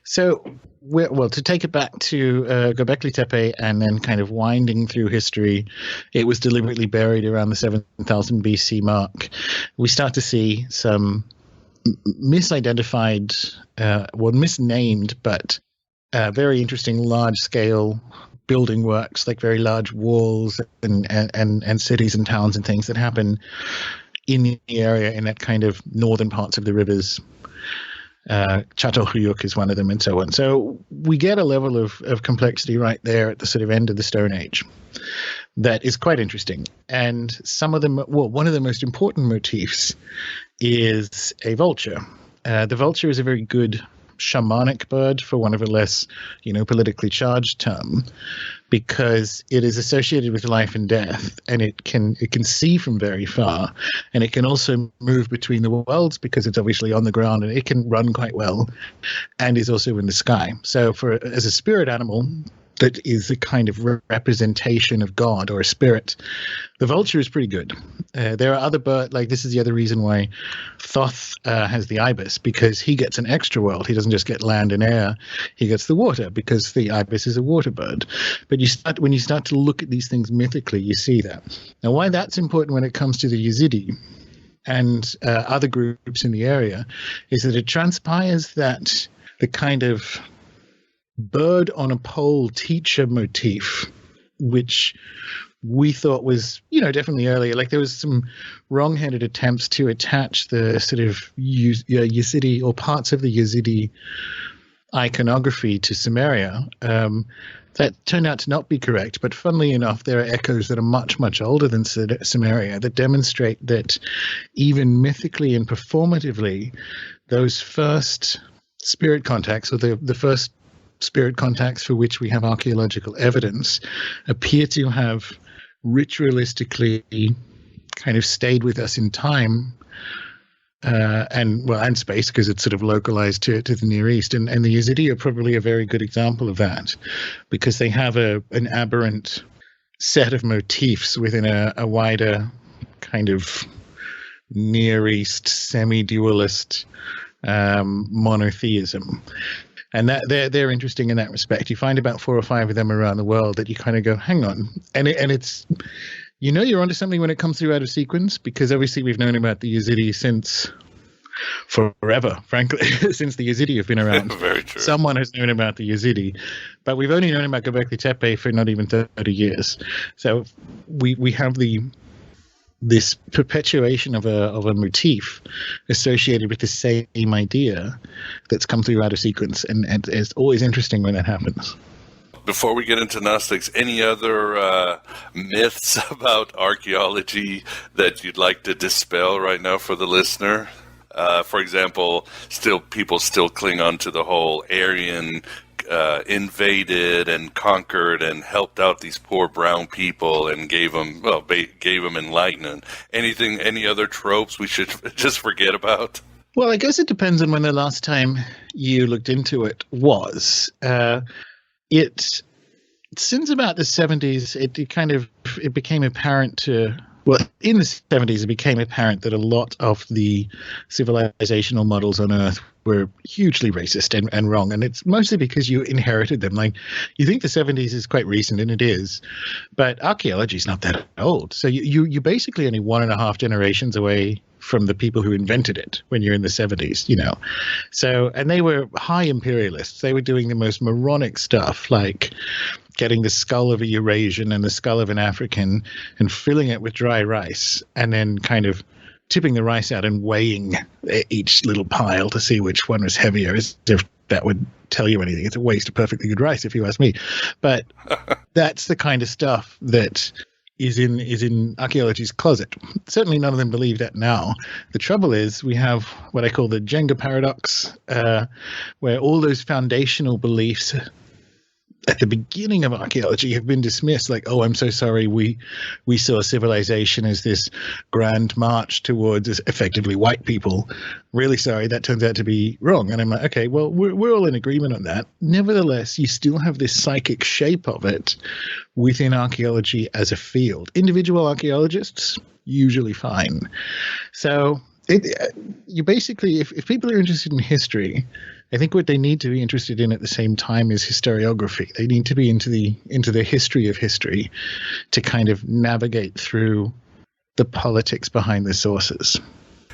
So, to take it back to Gobekli Tepe and then kind of winding through history, it was deliberately buried around the 7000 BC mark. We start to see some misidentified, misnamed, but very interesting large-scale building works, like very large walls and cities and towns and things that happen in the area in that kind of northern parts of the rivers. Çatalhöyük is one of them, and so on. So we get a level of complexity right there at the sort of end of the Stone Age that is quite interesting. And some of them, one of the most important motifs is a vulture. The vulture is a very good shamanic bird, for one of a less, politically charged term, because it is associated with life and death, and it can see from very far, and it can also move between the worlds because it's obviously on the ground, and it can run quite well, and is also in the sky. So as a spirit animal that is a kind of representation of God or a spirit, the vulture is pretty good. There are other birds, like this is the other reason why Thoth has the ibis, because he gets an extra world. He doesn't just get land and air, he gets the water, because the ibis is a water bird. But when you start to look at these things mythically, you see that. Now, why that's important when it comes to the Yezidi and other groups in the area is that it transpires that the kind of bird on a pole teacher motif, which we thought was, definitely earlier. Like there was some wrong-headed attempts to attach the sort of Yazidi or parts of the Yazidi iconography to Sumeria. That turned out to not be correct, but funnily enough, there are echoes that are much, much older than Sumeria that demonstrate that even mythically and performatively, those first spirit contacts, or the first spirit contacts for which we have archaeological evidence, appear to have ritualistically kind of stayed with us in time and space, because it's sort of localized to the Near East. And the Yazidi are probably a very good example of that, because they have an aberrant set of motifs within a wider kind of Near East semi-dualist monotheism. And that they're interesting in that respect. You find about 4 or 5 of them around the world that you kind of go, hang on. And it's, you're onto something when it comes through out of sequence, because obviously we've known about the Yazidi since forever, frankly, since the Yazidi have been around. Very true. Someone has known about the Yazidi, but we've only known about Gobekli Tepe for not even 30 years. So we have this perpetuation of a motif associated with the same idea that's come through out of sequence, and it's always interesting when that happens. Before we get into Gnostics, any other myths about archaeology that you'd like to dispel right now for the listener? For example, people still cling on to the whole Aryan invaded and conquered and helped out these poor brown people and gave them enlightenment. Any other tropes we should just forget about? Well, I guess it depends on when the last time you looked into it was. Since about the 70s, it became apparent to. Well, in the 70s, it became apparent that a lot of the civilizational models on Earth were hugely racist and wrong. And it's mostly because you inherited them. Like, you think the 70s is quite recent, and it is. But archaeology is not that old. So you're basically only 1.5 generations away from the people who invented it when you're in the 70s, So, and they were high imperialists. They were doing the most moronic stuff, like getting the skull of a Eurasian and the skull of an African and filling it with dry rice, and then kind of tipping the rice out and weighing each little pile to see which one was heavier, as if that would tell you anything. It's a waste of perfectly good rice, if you ask me. But that's the kind of stuff that is in archaeology's closet. Certainly none of them believe that now. The trouble is we have what I call the Jenga paradox, where all those foundational beliefs at the beginning of archaeology have been dismissed, like, oh, I'm so sorry, we saw civilization as this grand march towards effectively white people. Really sorry, that turns out to be wrong. And I'm like, okay, well, we're all in agreement on that. Nevertheless, you still have this psychic shape of it within archaeology as a field. Individual archaeologists, usually fine. So you basically, if people are interested in history, I think what they need to be interested in at the same time is historiography. They need to be into the history of history to kind of navigate through the politics behind the sources.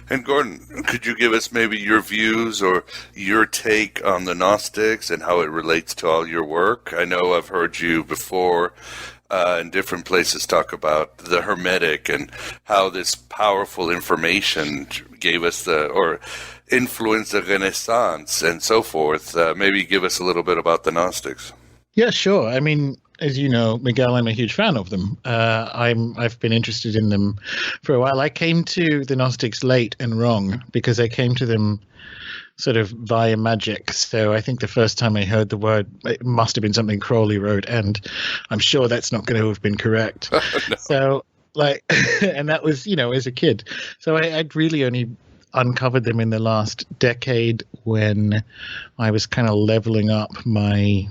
And Gordon, could you give us maybe your views or your take on the Gnostics and how it relates to all your work? I know I've heard you before in different places talk about the Hermetic and how this powerful information gave us influenced the Renaissance and so forth. Maybe give us a little bit about the Gnostics. Yeah, sure. I mean, as you know, Miguel, I'm a huge fan of them. I've been interested in them for a while. I came to the Gnostics late and wrong because I came to them sort of via magic. So I think the first time I heard the word, it must have been something Crowley wrote, and I'm sure that's not going to have been correct. No. So, and that was, as a kid. So I'd really only uncovered them in the last decade when I was kind of leveling up my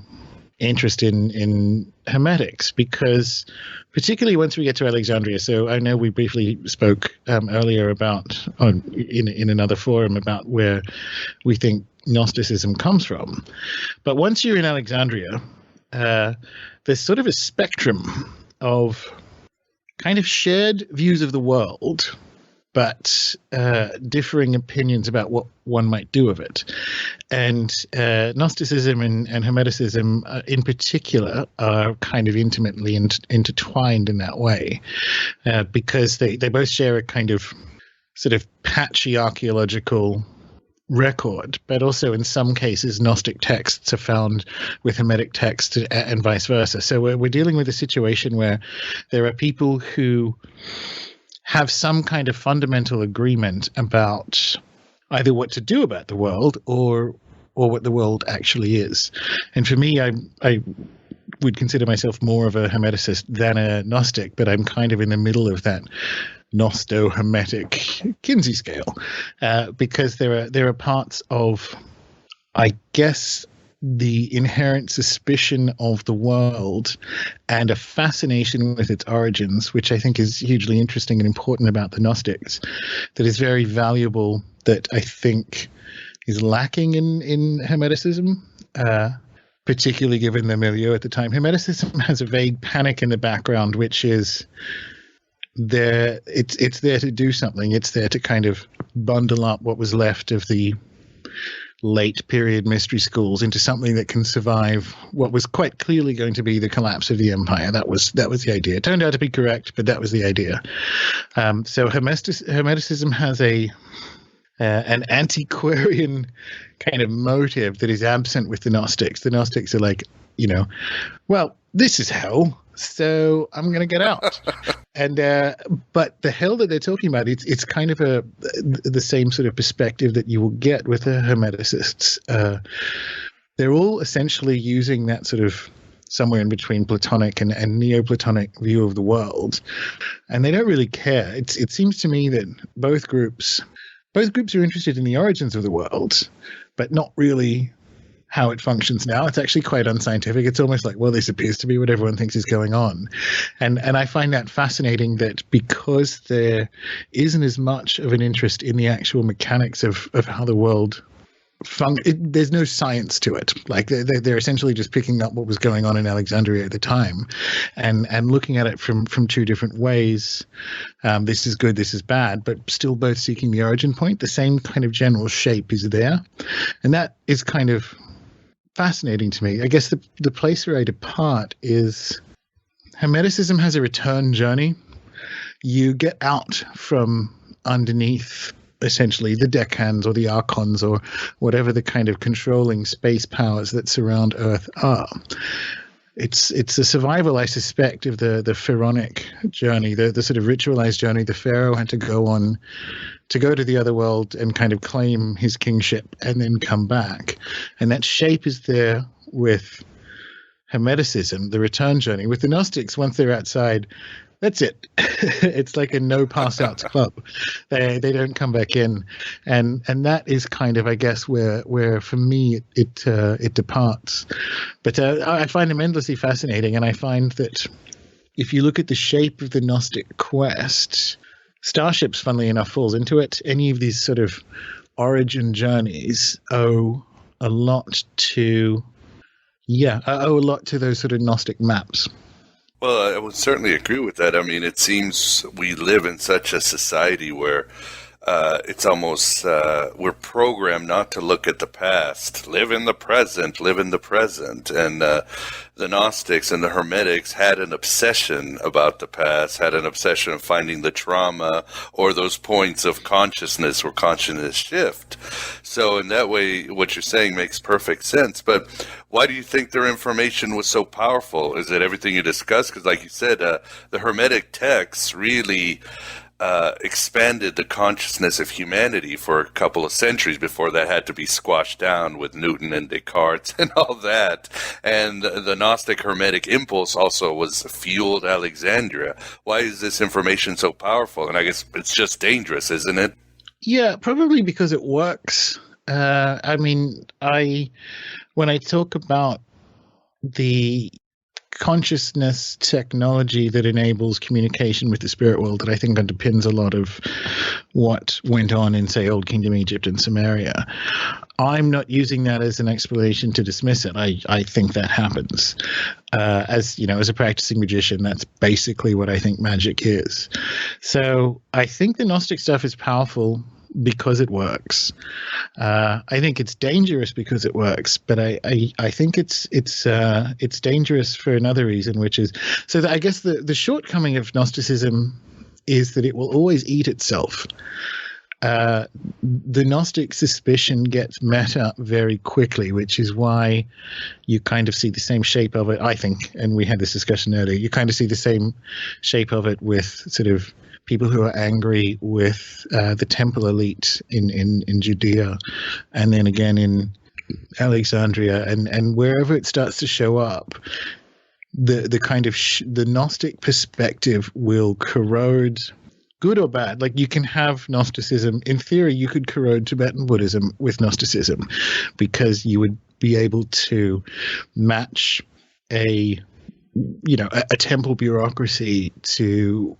interest in Hermetics, because particularly once we get to Alexandria, so I know we briefly spoke earlier about in another forum about where we think Gnosticism comes from, but once you're in Alexandria, there's sort of a spectrum of kind of shared views of the world, but differing opinions about what one might do of it. And Gnosticism and Hermeticism in particular are kind of intimately intertwined in that way, because they both share a kind of sort of patchy archaeological record, but also in some cases Gnostic texts are found with Hermetic texts and vice versa. So we're dealing with a situation where there are people who have some kind of fundamental agreement about either what to do about the world or what the world actually is. And for me, I would consider myself more of a Hermeticist than a Gnostic, but I'm kind of in the middle of that Gnosto-Hermetic Kinsey scale, because there are parts of, I guess, the inherent suspicion of the world and a fascination with its origins, which I think is hugely interesting and important about the Gnostics, that is very valuable, that I think is lacking in Hermeticism, particularly given the milieu at the time. Hermeticism has a vague panic in the background, which is there. It's there to do something. It's there to kind of bundle up what was left of the late period mystery schools into something that can survive what was quite clearly going to be the collapse of the empire. That was the idea. It turned out to be correct, but that was the idea. So Hermeticism has an antiquarian kind of motive that is absent with the Gnostics. The Gnostics are like, well, this is hell, so I'm going to get out. And but the hell that they're talking about, it's kind of the same sort of perspective that you will get with the Hermeticists. They're all essentially using that sort of somewhere in between Platonic and Neoplatonic view of the world, and they don't really care. It seems to me that both groups are interested in the origins of the world, but not really how it functions now. It's actually quite unscientific. It's almost like, well, this appears to be what everyone thinks is going on. And I find that fascinating, that because there isn't as much of an interest in the actual mechanics of how the world there's no science to it. Like they're essentially just picking up what was going on in Alexandria at the time and looking at it from two different ways. This is good, this is bad, but still both seeking the origin point. The same kind of general shape is there. And that is kind of fascinating to me. I guess the place where I depart is Hermeticism has a return journey. You get out from underneath essentially the deckhands or the archons or whatever the kind of controlling space powers that surround Earth are. It's a survival, I suspect, of the pharaonic journey, the sort of ritualized journey the pharaoh had to go on to go to the other world and kind of claim his kingship and then come back. And that shape is there with Hermeticism, the return journey. With the Gnostics, once they're outside, that's it. It's like a no pass outs club. They don't come back in, and that is kind of, I guess, where for me it departs. But I find them endlessly fascinating, and I find that if you look at the shape of the Gnostic quest, Star.Ships, funnily enough, falls into it. Any of these sort of origin journeys owe a lot to those sort of Gnostic maps. Well, I would certainly agree with that. I mean, it seems we live in such a society where it's almost we're programmed not to look at the past, live in the present. And the Gnostics and the Hermetics had an obsession about the past, had an obsession of finding the trauma or those points of consciousness where consciousness shift. So in that way, what you're saying makes perfect sense. But why do you think their information was so powerful? Is it everything you discussed? Because like you said, the Hermetic texts really expanded the consciousness of humanity for a couple of centuries before that had to be squashed down with Newton and Descartes and all that. And the Gnostic Hermetic impulse also was fueled Alexandria. Why is this information so powerful? And I guess it's just dangerous, isn't it? Yeah, probably because it works. I mean, when I talk about the consciousness technology that enables communication with the spirit world, that I think underpins a lot of what went on in, say, Old Kingdom Egypt and Sumeria, I'm not using that as an explanation to dismiss it. I think that happens. As a practicing magician, that's basically what I think magic is. So I think the Gnostic stuff is powerful because it works. I think it's dangerous because it works, but I think it's dangerous for another reason, which is so that I guess the shortcoming of Gnosticism is that it will always eat itself. The Gnostic suspicion gets met up very quickly, which is why you kind of see the same shape of it, I think, and we had this discussion earlier, you kind of see the same shape of it with sort of people who are angry with the temple elite in Judea, and then again in Alexandria, and wherever it starts to show up, the kind of the Gnostic perspective will corrode, good or bad. Like you can have Gnosticism. In theory, you could corrode Tibetan Buddhism with Gnosticism, because you would be able to match a temple bureaucracy to,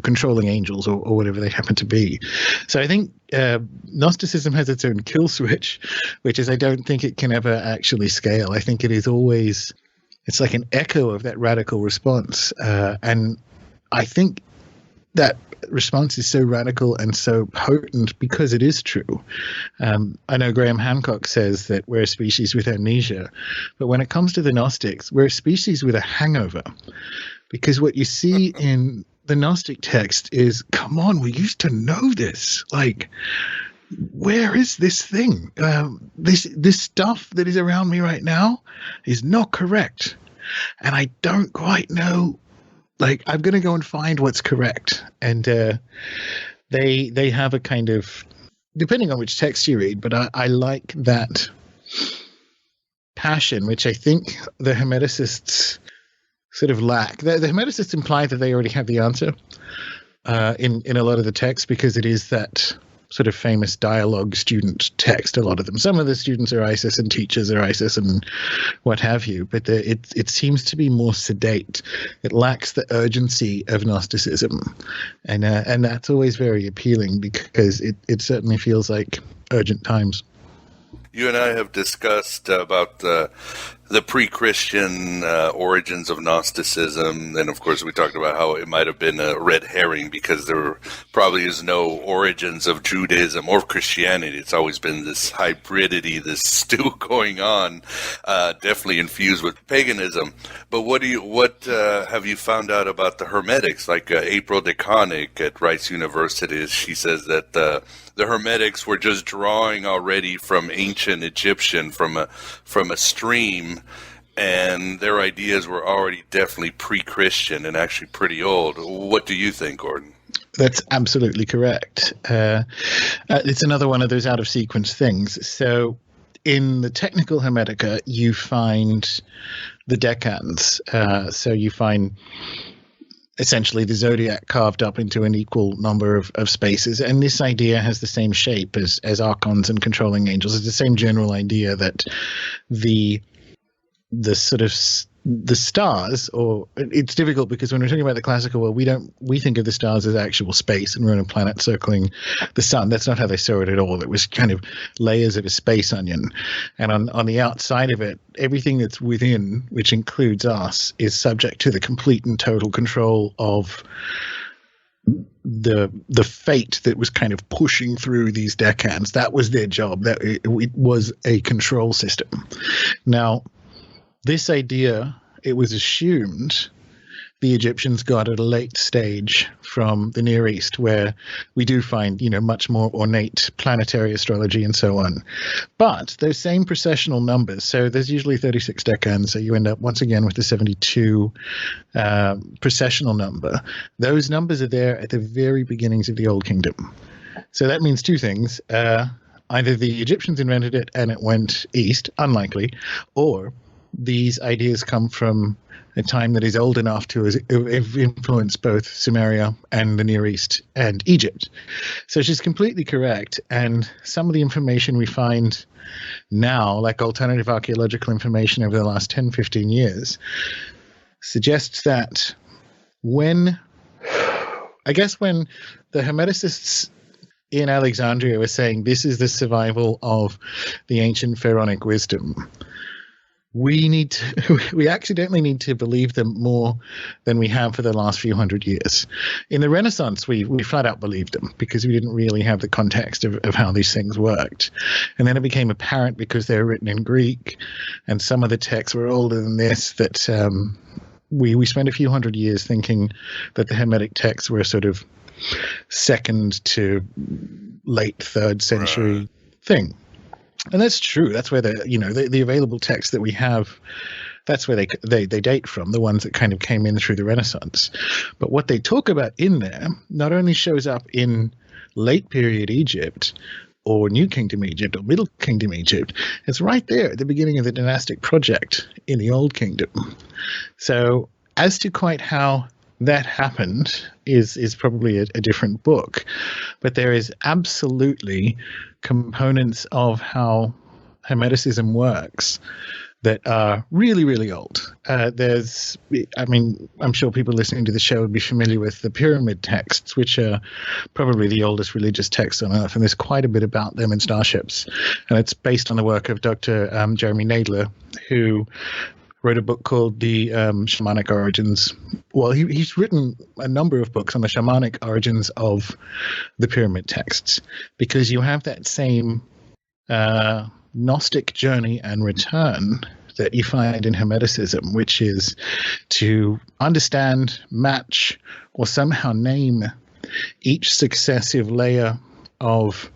controlling angels or whatever they happen to be. So I think Gnosticism has its own kill switch, which is I don't think it can ever actually scale. I think it is always, it's like an echo of that radical response. And I think that response is so radical and so potent because it is true. I know Graham Hancock says that we're a species with amnesia, but when it comes to the Gnostics, we're a species with a hangover, because what you see in the Gnostic text is, come on, we used to know this. Like, where is this thing? This stuff that is around me right now is not correct, and I don't quite know. Like, I'm going to go and find what's correct. And they have a kind of, depending on which text you read, but I like that passion, which I think the Hermeticists sort of lack. The Hermeticists imply that they already have the answer in a lot of the text, because it is that sort of famous dialogue student text, a lot of them. Some of the students are Isis and teachers are Isis and what have you, but it seems to be more sedate. It lacks the urgency of Gnosticism, and that's always very appealing, because it certainly feels like urgent times. You and I have discussed about the pre-Christian origins of Gnosticism, and of course we talked about how it might have been a red herring because there probably is no origins of Judaism or Christianity. It's always been this hybridity, this stew going on, definitely infused with paganism. But what have you found out about the Hermetics? Like April DeConnick at Rice University, she says that the Hermetics were just drawing already from ancient Egyptian, from a stream, and their ideas were already definitely pre-Christian and actually pretty old. What do you think, Gordon? That's absolutely correct. It's another one of those out-of-sequence things. So in the technical Hermetica, you find the decans. So you find essentially the zodiac carved up into an equal number of spaces. And this idea has the same shape as archons and controlling angels. It's the same general idea that the sort of the stars, or it's difficult because when we're talking about the classical world, we think of the stars as actual space, and we're on a planet circling the sun. That's not how they saw it at all. It was kind of layers of a space onion, and on the outside of it, everything that's within, which includes us, is subject to the complete and total control of the fate that was kind of pushing through these decans. That was their job. That it was a control system. Now, this idea, it was assumed the Egyptians got at a late stage from the Near East, where we do find, much more ornate planetary astrology and so on. But those same processional numbers, so there's usually 36 decans, so you end up once again with the 72 processional number. Those numbers are there at the very beginnings of the Old Kingdom. So that means two things. Either the Egyptians invented it and it went east, unlikely, or these ideas come from a time that is old enough to have influenced both Sumeria and the Near East and Egypt. So she's completely correct. And some of the information we find now, like alternative archaeological information over the last 10, 15 years, suggests that when the Hermeticists in Alexandria were saying this is the survival of the ancient pharaonic wisdom, we accidentally need to believe them more than we have for the last few hundred years. In the Renaissance, we flat out believed them because we didn't really have the context of how these things worked. And then it became apparent, because they were written in Greek and some of the texts were older than this, that we spent a few hundred years thinking that the Hermetic texts were sort of second to late 3rd century thing. And that's true. That's where the available texts that we have, that's where they date from, the ones that kind of came in through the Renaissance. But what they talk about in there not only shows up in late period Egypt or New Kingdom Egypt or Middle Kingdom Egypt, it's right there at the beginning of the dynastic project in the Old Kingdom. So as to quite how that happened is probably a different book, but there is absolutely components of how Hermeticism works that are really, really old. I'm sure people listening to the show would be familiar with the pyramid texts, which are probably the oldest religious texts on Earth, and there's quite a bit about them in Star.Ships. And it's based on the work of Dr. Jeremy Nadler, who wrote a book called The Shamanic Origins. Well, he's written a number of books on the shamanic origins of the pyramid texts, because you have that same Gnostic journey and return that you find in Hermeticism, which is to understand, match, or somehow name each successive layer of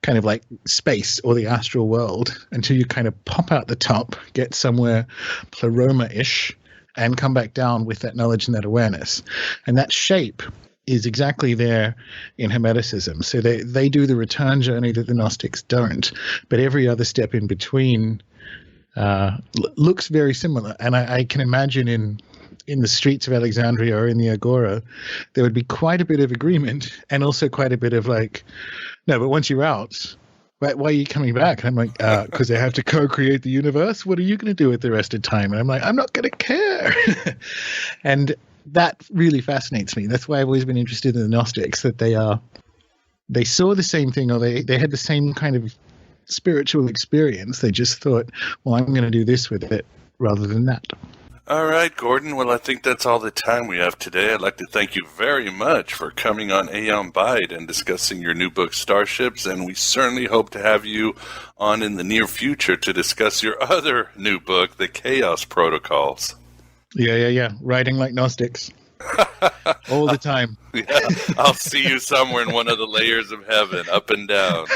kind of like space or the astral world until you kind of pop out the top, get somewhere pleroma-ish, and come back down with that knowledge and that awareness. And that shape is exactly there in Hermeticism. So they do the return journey that the Gnostics don't, but every other step in between looks very similar. And I can imagine in the streets of Alexandria or in the Agora, there would be quite a bit of agreement and also quite a bit of like, no, but once you're out, why are you coming back? And I'm like, because they have to co-create the universe. What are you going to do with the rest of time? And I'm like, I'm not going to care. And that really fascinates me. That's why I've always been interested in the Gnostics, that they saw the same thing, or they had the same kind of spiritual experience. They just thought, well, I'm going to do this with it rather than that. All right, Gordon. Well, I think that's all the time we have today. I'd like to thank you very much for coming on Aeon Byte and discussing your new book, Star.Ships, and we certainly hope to have you on in the near future to discuss your other new book, The Chaos Protocols. Yeah. Writing like Gnostics. All the time. Yeah, I'll see you somewhere in one of the layers of heaven, up and down.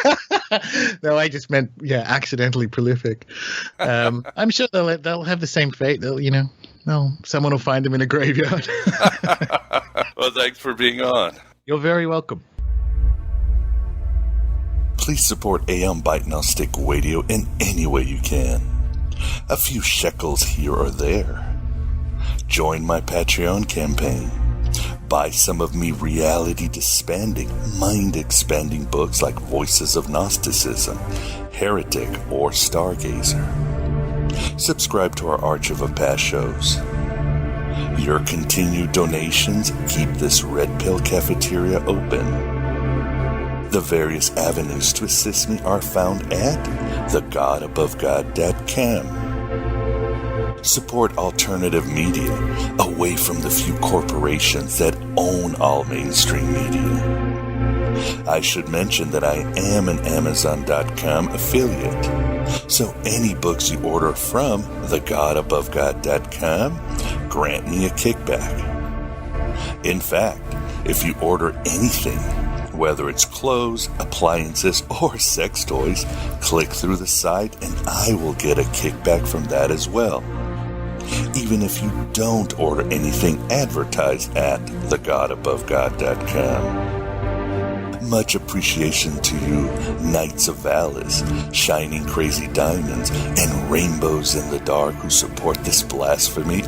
No, I just meant, accidentally prolific. I'm sure they'll have the same fate. Someone will find them in a graveyard. Well, thanks for being on. You're very welcome. Please support Aeon Byte Gnostic Radio in any way you can. A few shekels here or there. Join my Patreon campaign. Buy some of me reality-disbanding, mind-expanding books like Voices of Gnosticism, Heretic, or Stargazer. Subscribe to our archive of past shows. Your continued donations keep this Red Pill cafeteria open. The various avenues to assist me are found at thegodabovegod.com. Support alternative media away from the few corporations that own all mainstream media. I should mention that I am an Amazon.com affiliate, so any books you order from thegodabovegod.com grant me a kickback. In fact, if you order anything, whether it's clothes, appliances, or sex toys, click through the site and I will get a kickback from that as well. Even if you don't order anything advertised at thegodabovegod.com. Much appreciation to you, Knights of Valis, Shining Crazy Diamonds, and Rainbows in the Dark who support this blasphemy